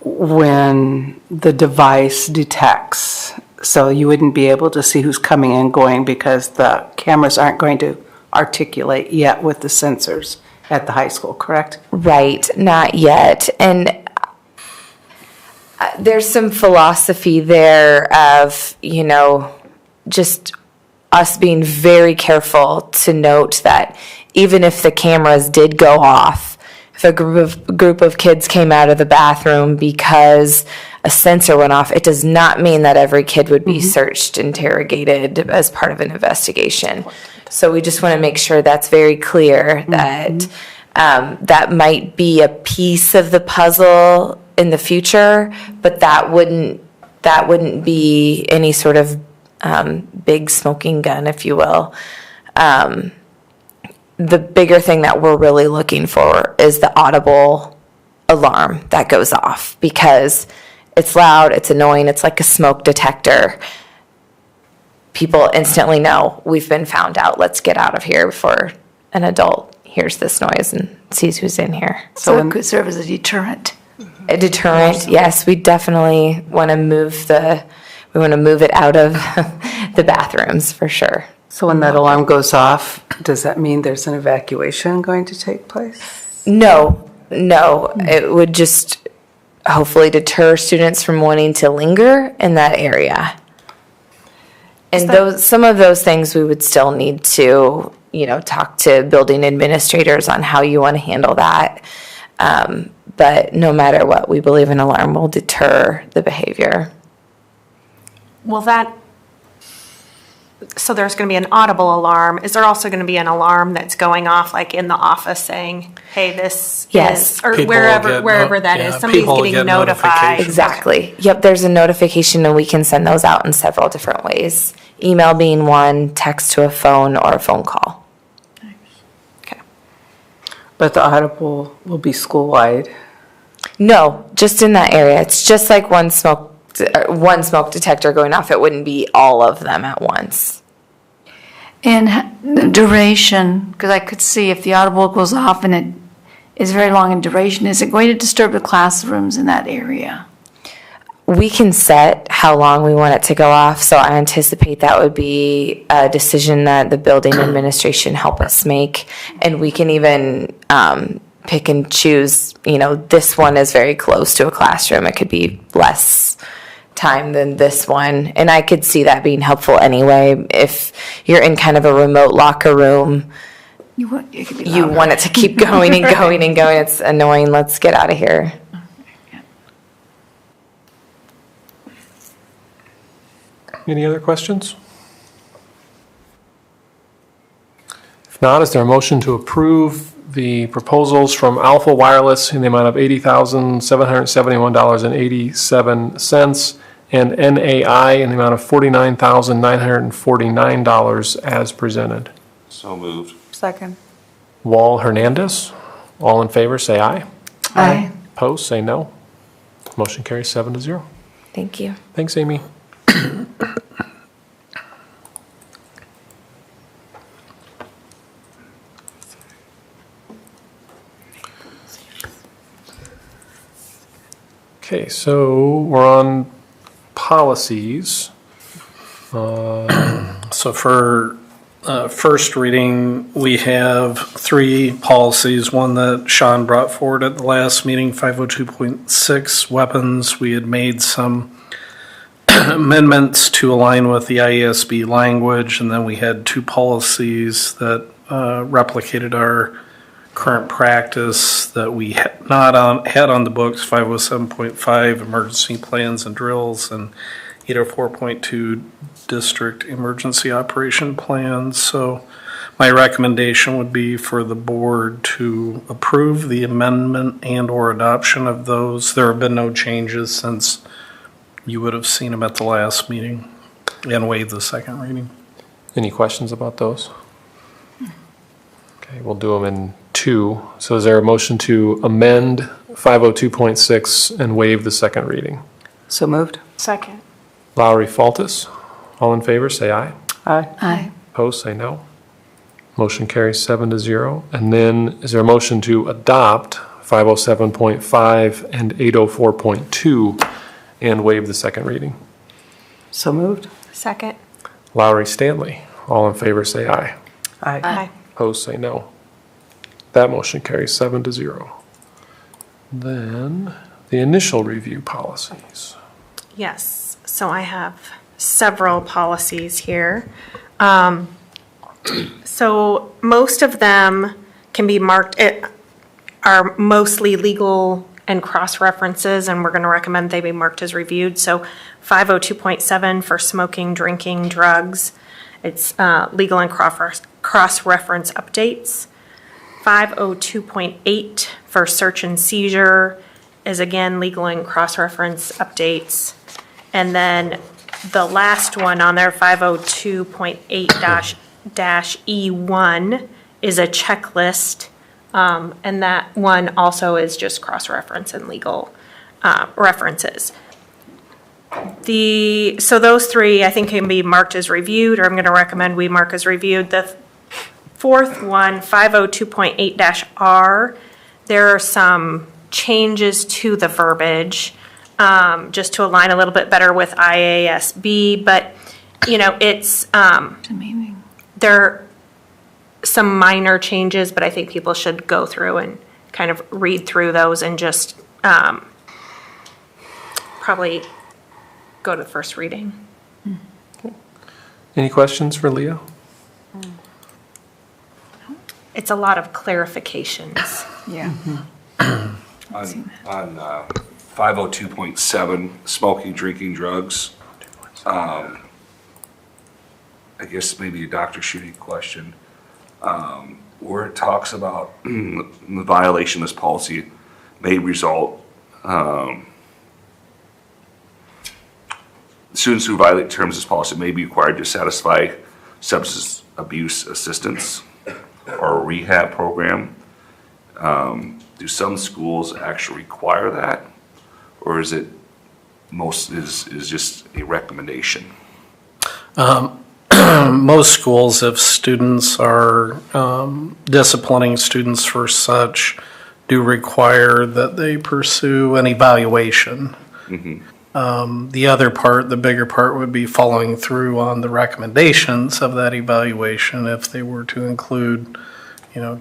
when the device detects. So you wouldn't be able to see who's coming and going because the cameras aren't going to articulate yet with the sensors at the high school, correct? Right, not yet. And there's some philosophy there of, just us being very careful to note that even if the cameras did go off, if a group of kids came out of the bathroom because a sensor went off, it does not mean that every kid would be searched, interrogated as part of an investigation. So we just want to make sure that's very clear that that might be a piece of the puzzle in the future, but that wouldn't be any sort of big smoking gun, if you will. The bigger thing that we're really looking for is the audible alarm that goes off, because it's loud, it's annoying, it's like a smoke detector. People instantly know we've been found out, let's get out of here before an adult hears this noise and sees who's in here. So it could serve as a deterrent. A deterrent, yes. We definitely want to move it out of the bathrooms for sure. So when that alarm goes off, does that mean there's an evacuation going to take place? No. It would just hopefully deter students from wanting to linger in that area. And some of those things we would still need to, talk to building administrators on how you want to handle that. But no matter what, we believe an alarm will deter the behavior. So there's going to be an audible alarm. Is there also going to be an alarm that's going off like in the office saying, hey, this is, or wherever that is, somebody's getting notified? Exactly. Yep, there's a notification and we can send those out in several different ways. Email being one, text to a phone, or a phone call. But the audible will be school-wide? No, just in that area. It's just like one smoke detector going off. It wouldn't be all of them at once. And the duration, because I could see if the audible goes off and it is very long in duration, is it going to disturb the classrooms in that area? We can set how long we want it to go off, so I anticipate that would be a decision that the building administration help us make, and we can even pick and choose, this one is very close to a classroom. It could be less time than this one, and I could see that being helpful anyway. If you're in kind of a remote locker room, you want it to keep going and going and going. It's annoying. Let's get out of here. Any other questions? If not, is there a motion to approve the proposals from Alpha Wireless in the amount of $80,771.87 and NAI in the amount of $49,949 as presented? So moved. Second. Wall Hernandez, all in favor say aye. Aye. Opposed say no. Motion carries 7-0. Thank you. Thanks, Amy. Okay, so we're on policies. So for first reading, we have 3 policies. One that Sean brought forward at the last meeting, 502.6 weapons. We had made some amendments to align with the IASB language, and then we had 2 policies that replicated our current practice that we had on the books, 507.5 emergency plans and drills, and 804.2 district emergency operation plans. So my recommendation would be for the board to approve the amendment and or adoption of those. There have been no changes since you would have seen them at the last meeting, and waive the second reading. Any questions about those? Okay, we'll do them in 2. So is there a motion to amend 502.6 and waive the second reading? So moved. Second. Lowry Faltis, all in favor say aye. Aye. Aye. Opposed say no. Motion carries 7-0. And then is there a motion to adopt 507.5 and 804.2 and waive the second reading? So moved. Second. Lowry Stanley, all in favor say aye. Aye. Aye. Opposed say no. That motion carries 7-0. Then the initial review policies. Yes, so I have several policies here. So most of them can be marked, are mostly legal and cross-references, and we're going to recommend they be marked as reviewed. So 502.7 for smoking, drinking, drugs. It's legal and cross-reference updates. 502.8 for search and seizure is again legal and cross-reference updates. And then the last one on there, 502.8-E1, is a checklist. And that one also is just cross-reference and legal references. So those three, I think, can be marked as reviewed, or I'm going to recommend we mark as reviewed. The fourth one, 502.8-R, there are some changes to the verbiage just to align a little bit better with IASB, but, it's, there are some minor changes, but I think people should go through and kind of read through those and just probably go to the first reading. Any questions for Leo? It's a lot of clarifications. Yeah. On 502.7, smoking, drinking, drugs. I guess maybe a Dr. Shooting question. Where it talks about the violation of this policy may result, students who violate terms of this policy may be required to satisfy substance abuse assistance or a rehab program. Do some schools actually require that, or is it is just a recommendation? Most schools, if students are disciplining students for such, do require that they pursue an evaluation. The other part, the bigger part, would be following through on the recommendations of that evaluation if they were to include,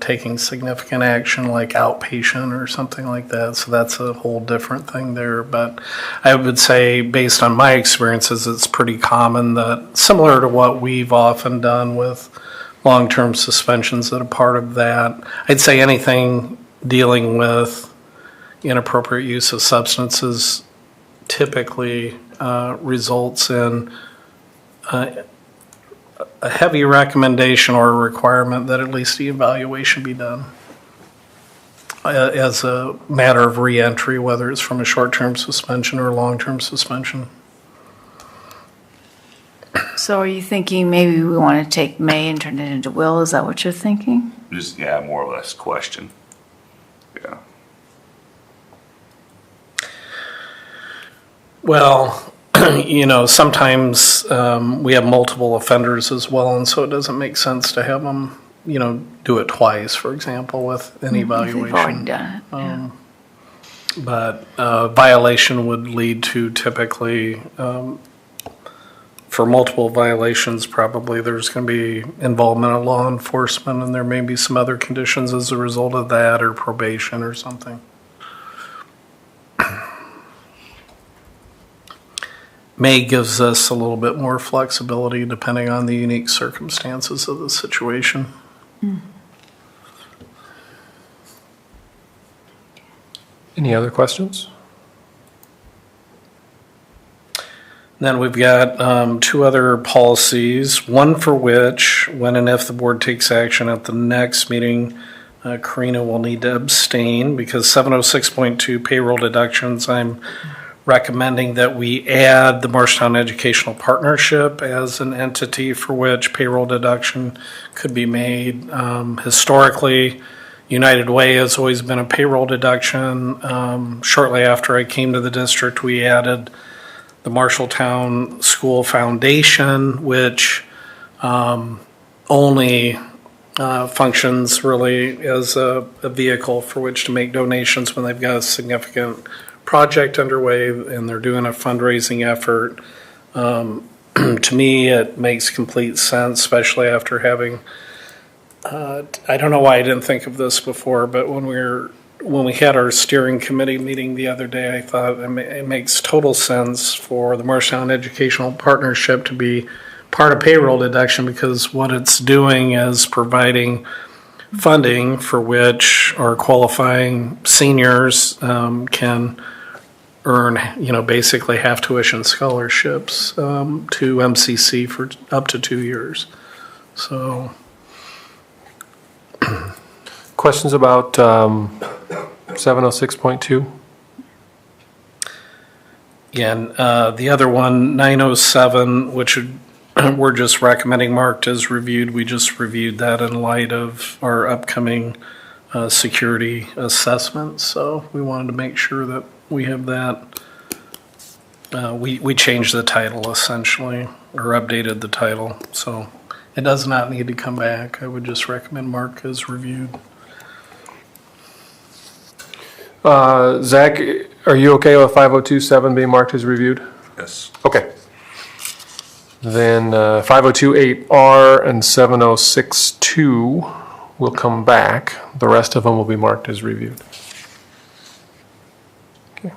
taking significant action like outpatient or something like that. So that's a whole different thing there. But I would say, based on my experiences, it's pretty common that, similar to what we've often done with long-term suspensions, that a part of that, I'd say anything dealing with inappropriate use of substances typically results in a heavy recommendation or a requirement that at least the evaluation be done as a matter of reentry, whether it's from a short-term suspension or long-term suspension. So are you thinking maybe we want to take may and turn it into will? Is that what you're thinking? Just, more or less question. Yeah. Well, sometimes we have multiple offenders as well, and so it doesn't make sense to have them, do it twice, for example, with an evaluation. They've already done it. But violation would lead to typically, for multiple violations, probably there's going to be involvement of law enforcement, and there may be some other conditions as a result of that, or probation or something. May gives us a little bit more flexibility depending on the unique circumstances of the situation. Any other questions? Then we've got two other policies, one for which, when and if the board takes action at the next meeting, Karina will need to abstain, because 706.2 payroll deductions, I'm recommending that we add the Marshtown Educational Partnership as an entity for which payroll deduction could be made. Historically, United Way has always been a payroll deduction. Shortly after I came to the district, we added the Marshalltown School Foundation, which only functions really as a vehicle for which to make donations when they've got a significant project underway and they're doing a fundraising effort. To me, it makes complete sense, especially after having, I don't know why I didn't think of this before, but when we had our steering committee meeting the other day, I thought it makes total sense for the Marshtown Educational Partnership to be part of payroll deduction, because what it's doing is providing funding for which our qualifying seniors can earn, basically half tuition scholarships to MCC for up to 2 years. So. Questions about 706.2? Yeah, and the other one, 907, which we're just recommending marked as reviewed. We just reviewed that in light of our upcoming security assessment. So we wanted to make sure that we have that. We changed the title essentially, or updated the title. So it does not need to come back. I would just recommend mark as reviewed. Zach, are you okay with 5027 being marked as reviewed? Yes. Okay. Then 5028R and 7062 will come back. The rest of them will be marked as reviewed. Okay.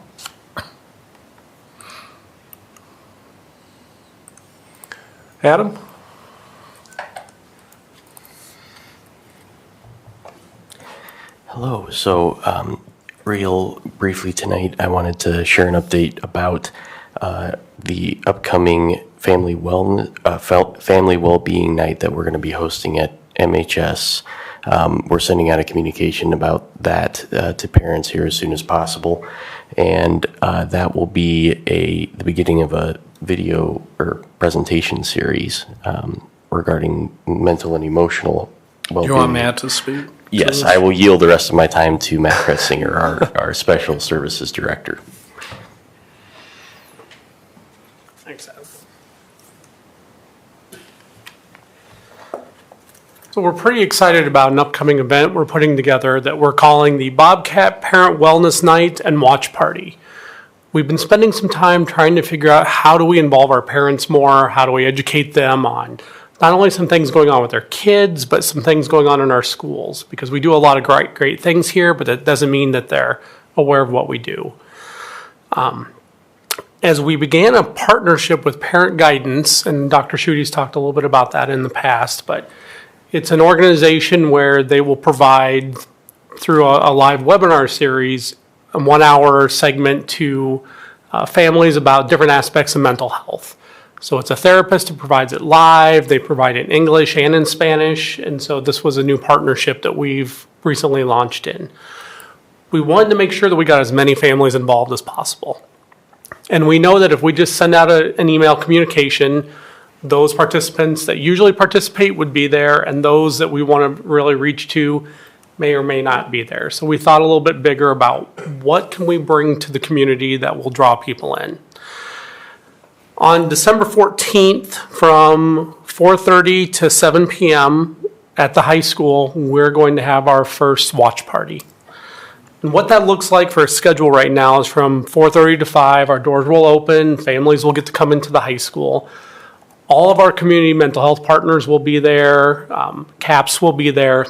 Adam? Hello. So, real briefly tonight, I wanted to share an update about the upcoming family well-being night that we're going to be hosting at MHS. We're sending out a communication about that to parents here as soon as possible, and that will be the beginning of a video or presentation series regarding mental and emotional well-being. You want Matt to speak? Yes, I will yield the rest of my time to Matt Kretzinger, our Special Services Director. Thanks, Adam. So we're pretty excited about an upcoming event we're putting together that we're calling the Bobcat Parent Wellness Night and Watch Party. We've been spending some time trying to figure out how do we involve our parents more, how do we educate them on not only some things going on with their kids, but some things going on in our schools, because we do a lot of great things here, but that doesn't mean that they're aware of what we do. As we began a partnership with Parent Guidance, and Dr. Schuette's talked a little bit about that in the past, but it's an organization where they will provide, through a live webinar series, a 1-hour segment to families about different aspects of mental health. So it's a therapist who provides it live. They provide it in English and in Spanish. And so this was a new partnership that we've recently launched in. We wanted to make sure that we got as many families involved as possible. And we know that if we just send out an email communication, those participants that usually participate would be there, and those that we want to really reach to may or may not be there. So we thought a little bit bigger about what can we bring to the community that will draw people in. On December 14th from 4:30 to 7 p.m. at the high school, we're going to have our first watch party. And what that looks like for a schedule right now is from 4:30 to 5, our doors will open, families will get to come into the high school. All of our community mental health partners will be there, CAPS will be there.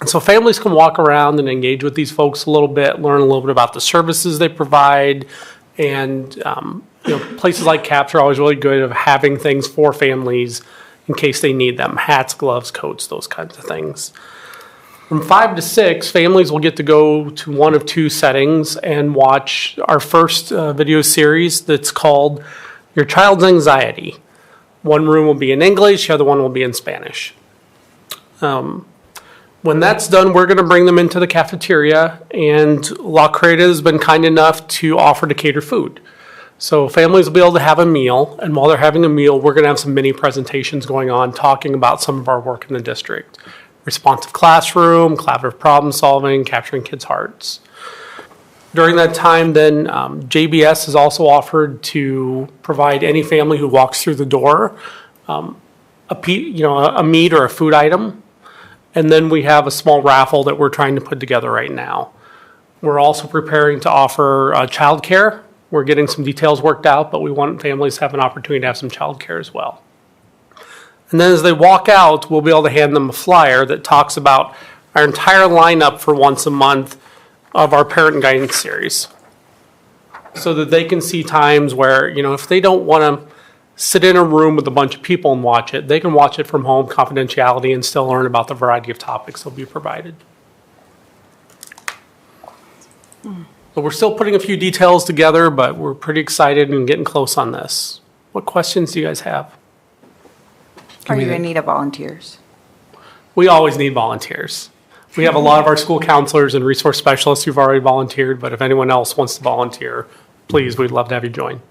And so families can walk around and engage with these folks a little bit, learn a little bit about the services they provide, and places like CAPS are always really good at having things for families in case they need them, hats, gloves, coats, those kinds of things. From 5 to 6, families will get to go to one of two settings and watch our first video series that's called Your Child's Anxiety. One room will be in English, the other one will be in Spanish. When that's done, we're going to bring them into the cafeteria, and La Creta has been kind enough to offer to cater food. So families will be able to have a meal, and while they're having a meal, we're going to have some mini presentations going on talking about some of our work in the district. Responsive classroom, collaborative problem solving, capturing kids' hearts. During that time, then JBS is also offered to provide any family who walks through the door a meat or a food item. And then we have a small raffle that we're trying to put together right now. We're also preparing to offer childcare. We're getting some details worked out, but we want families to have an opportunity to have some childcare as well. And then as they walk out, we'll be able to hand them a flyer that talks about our entire lineup for once a month of our Parent Guidance series, so that they can see times where, if they don't want to sit in a room with a bunch of people and watch it. They can watch it from home, confidentiality, and still learn about the variety of topics that'll be provided. So we're still putting a few details together, but we're pretty excited and getting close on this. What questions do you guys have? Are you in need of volunteers? We always need volunteers. We have a lot of our school counselors and resource specialists who've already volunteered, but if anyone else wants to volunteer, please, we'd love to have you join.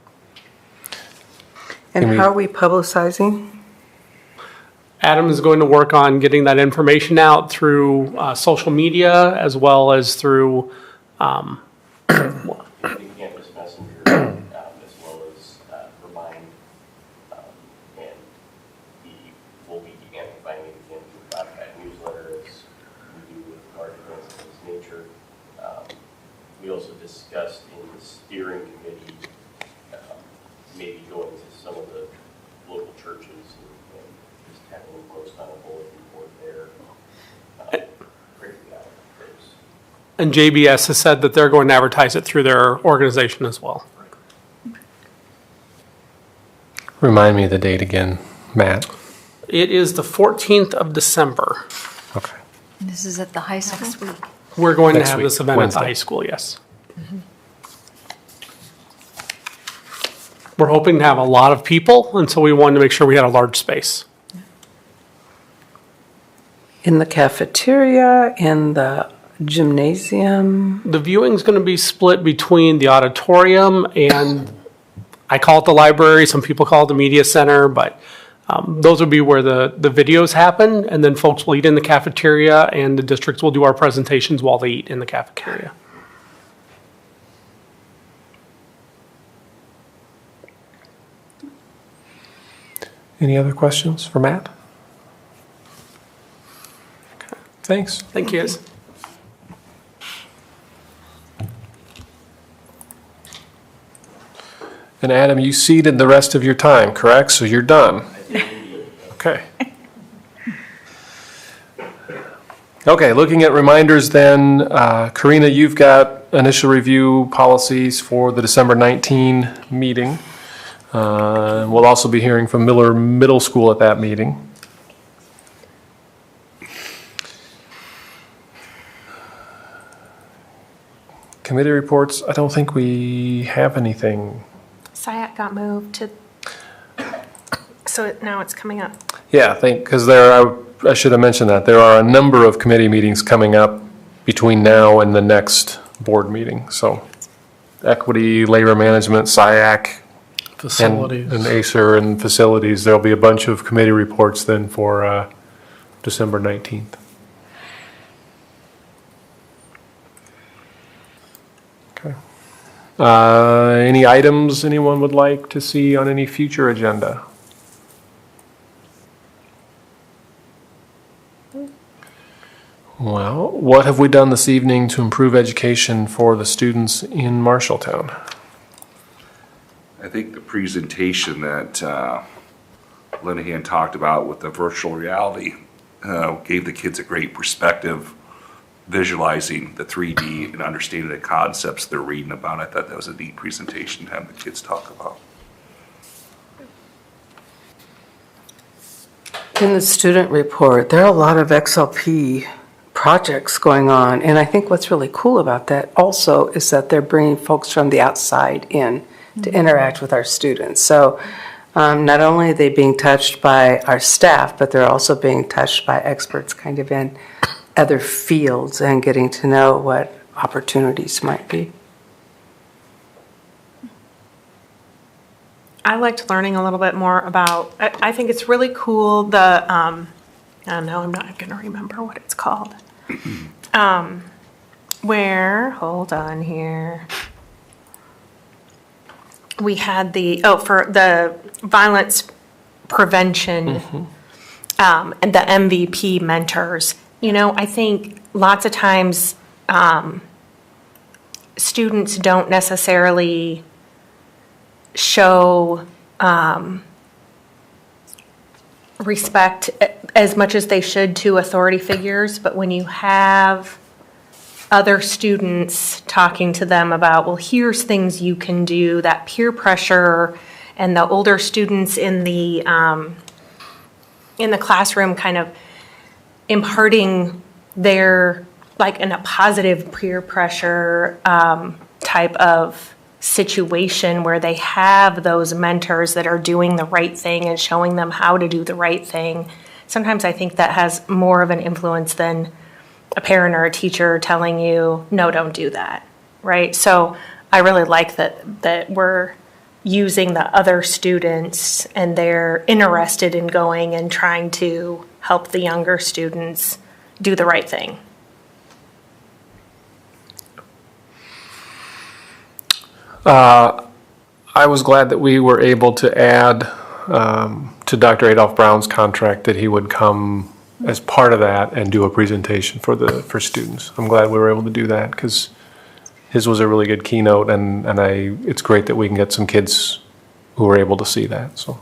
And how are we publicizing? Adam is going to work on getting that information out through social media as well as through campus messenger, as well as Remind, and we'll be amplifying it again through podcast newsletter as we do with large events of this nature. We also discussed in the steering committee maybe going to some of the local churches and just having them post on a bulletin board there. And JBS has said that they're going to advertise it through their organization as well. Remind me of the date again, Matt. It is the 14th of December. Okay. This is at the high school. We're going Next to have week, this event Wednesday. at the high school, yes. We're hoping to have a lot of people, and so we wanted to make sure we had a large space. In the cafeteria, in the gymnasium? The viewing's going to be split between the auditorium and I call it the library, some people call it the media center, but those would be where the videos happen, and then folks will eat in the cafeteria, and the districts will do our presentations while they eat in the cafeteria. Any other questions for Matt? Okay. Thanks. Thank you, guys. And Adam, you ceded the rest of your time, correct? So you're done. Okay. Okay, looking at reminders then, Karina, you've got initial review policies for the December 19 meeting. We'll also be hearing from Miller Middle School at that meeting. Committee reports, I don't think we have anything. SIAC got moved to, so now it's coming up. Yeah, I think, because I should have mentioned that. There are a number of committee meetings coming up between now and the next board meeting. So equity, labor management, SIAC, Facilities. and ACER and facilities. There'll be a bunch of committee reports then for December 19th. Okay. Any items anyone would like to see on any future agenda? Well, what have we done this evening to improve education for the students in Marshalltown? I think the presentation that Linehan talked about with the virtual reality gave the kids a great perspective, visualizing the 3D and understanding the concepts they're reading about. I thought that was a neat presentation to have the kids talk about. In the student report, there are a lot of XLP projects going on, and I think what's really cool about that also is that they're bringing folks from the outside in to interact with our students. So not only are they being touched by our staff, but they're also being touched by experts kind of in other fields and getting to know what opportunities might be. I liked learning a little bit more about, I think it's really cool, I don't know, I'm not going to remember what it's called. Hold on here. We had for the violence prevention and the MVP mentors. You know, I think lots of times students don't necessarily show respect as much as they should to authority figures, but when you have other students talking to them about, well, here's things you can do, that peer pressure and the older students in the classroom kind of imparting their, like in a positive peer pressure type of situation where they have those mentors that are doing the right thing and showing them how to do the right thing. Sometimes I think that has more of an influence than a parent or a teacher telling you, no, don't do that, right? So I really like that we're using the other students and they're interested in going and trying to help the younger students do the right thing. I was glad that we were able to add to Dr. Adolph Brown's contract that he would come as part of that and do a presentation for students. I'm glad we were able to do that because his was a really good keynote, and it's great that we can get some kids who are able to see that. So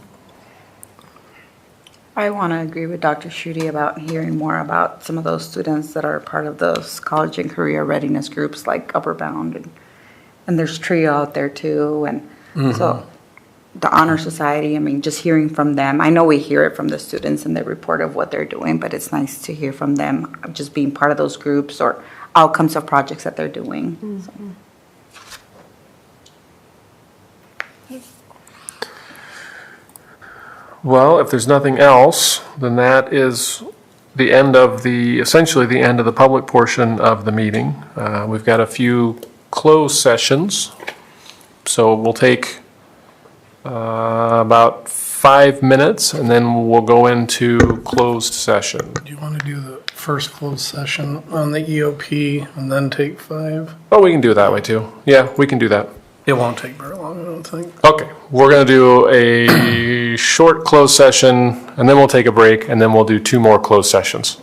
I want to agree with Dr. Schutte about hearing more about some of those students that are part of those college and career readiness groups like Upper Bound, and there's TRIO out there too, and so the Honor Society, I mean, just hearing from them. I know we hear it from the students and the report of what they're doing, but it's nice to hear from them just being part of those groups or outcomes of projects that they're doing. So. Well, if there's nothing else, then that is the end of essentially the end of the public portion of the meeting. We've got a few closed sessions, so we'll take about 5 minutes, and then we'll go into closed session. Do you want to do the first closed session on the EOP and then take 5? Oh, we can do it that way too. Yeah, we can do that. It won't take very long, I don't think. Okay, we're going to do a short closed session, and then we'll take a break, and then we'll do 2 more closed sessions.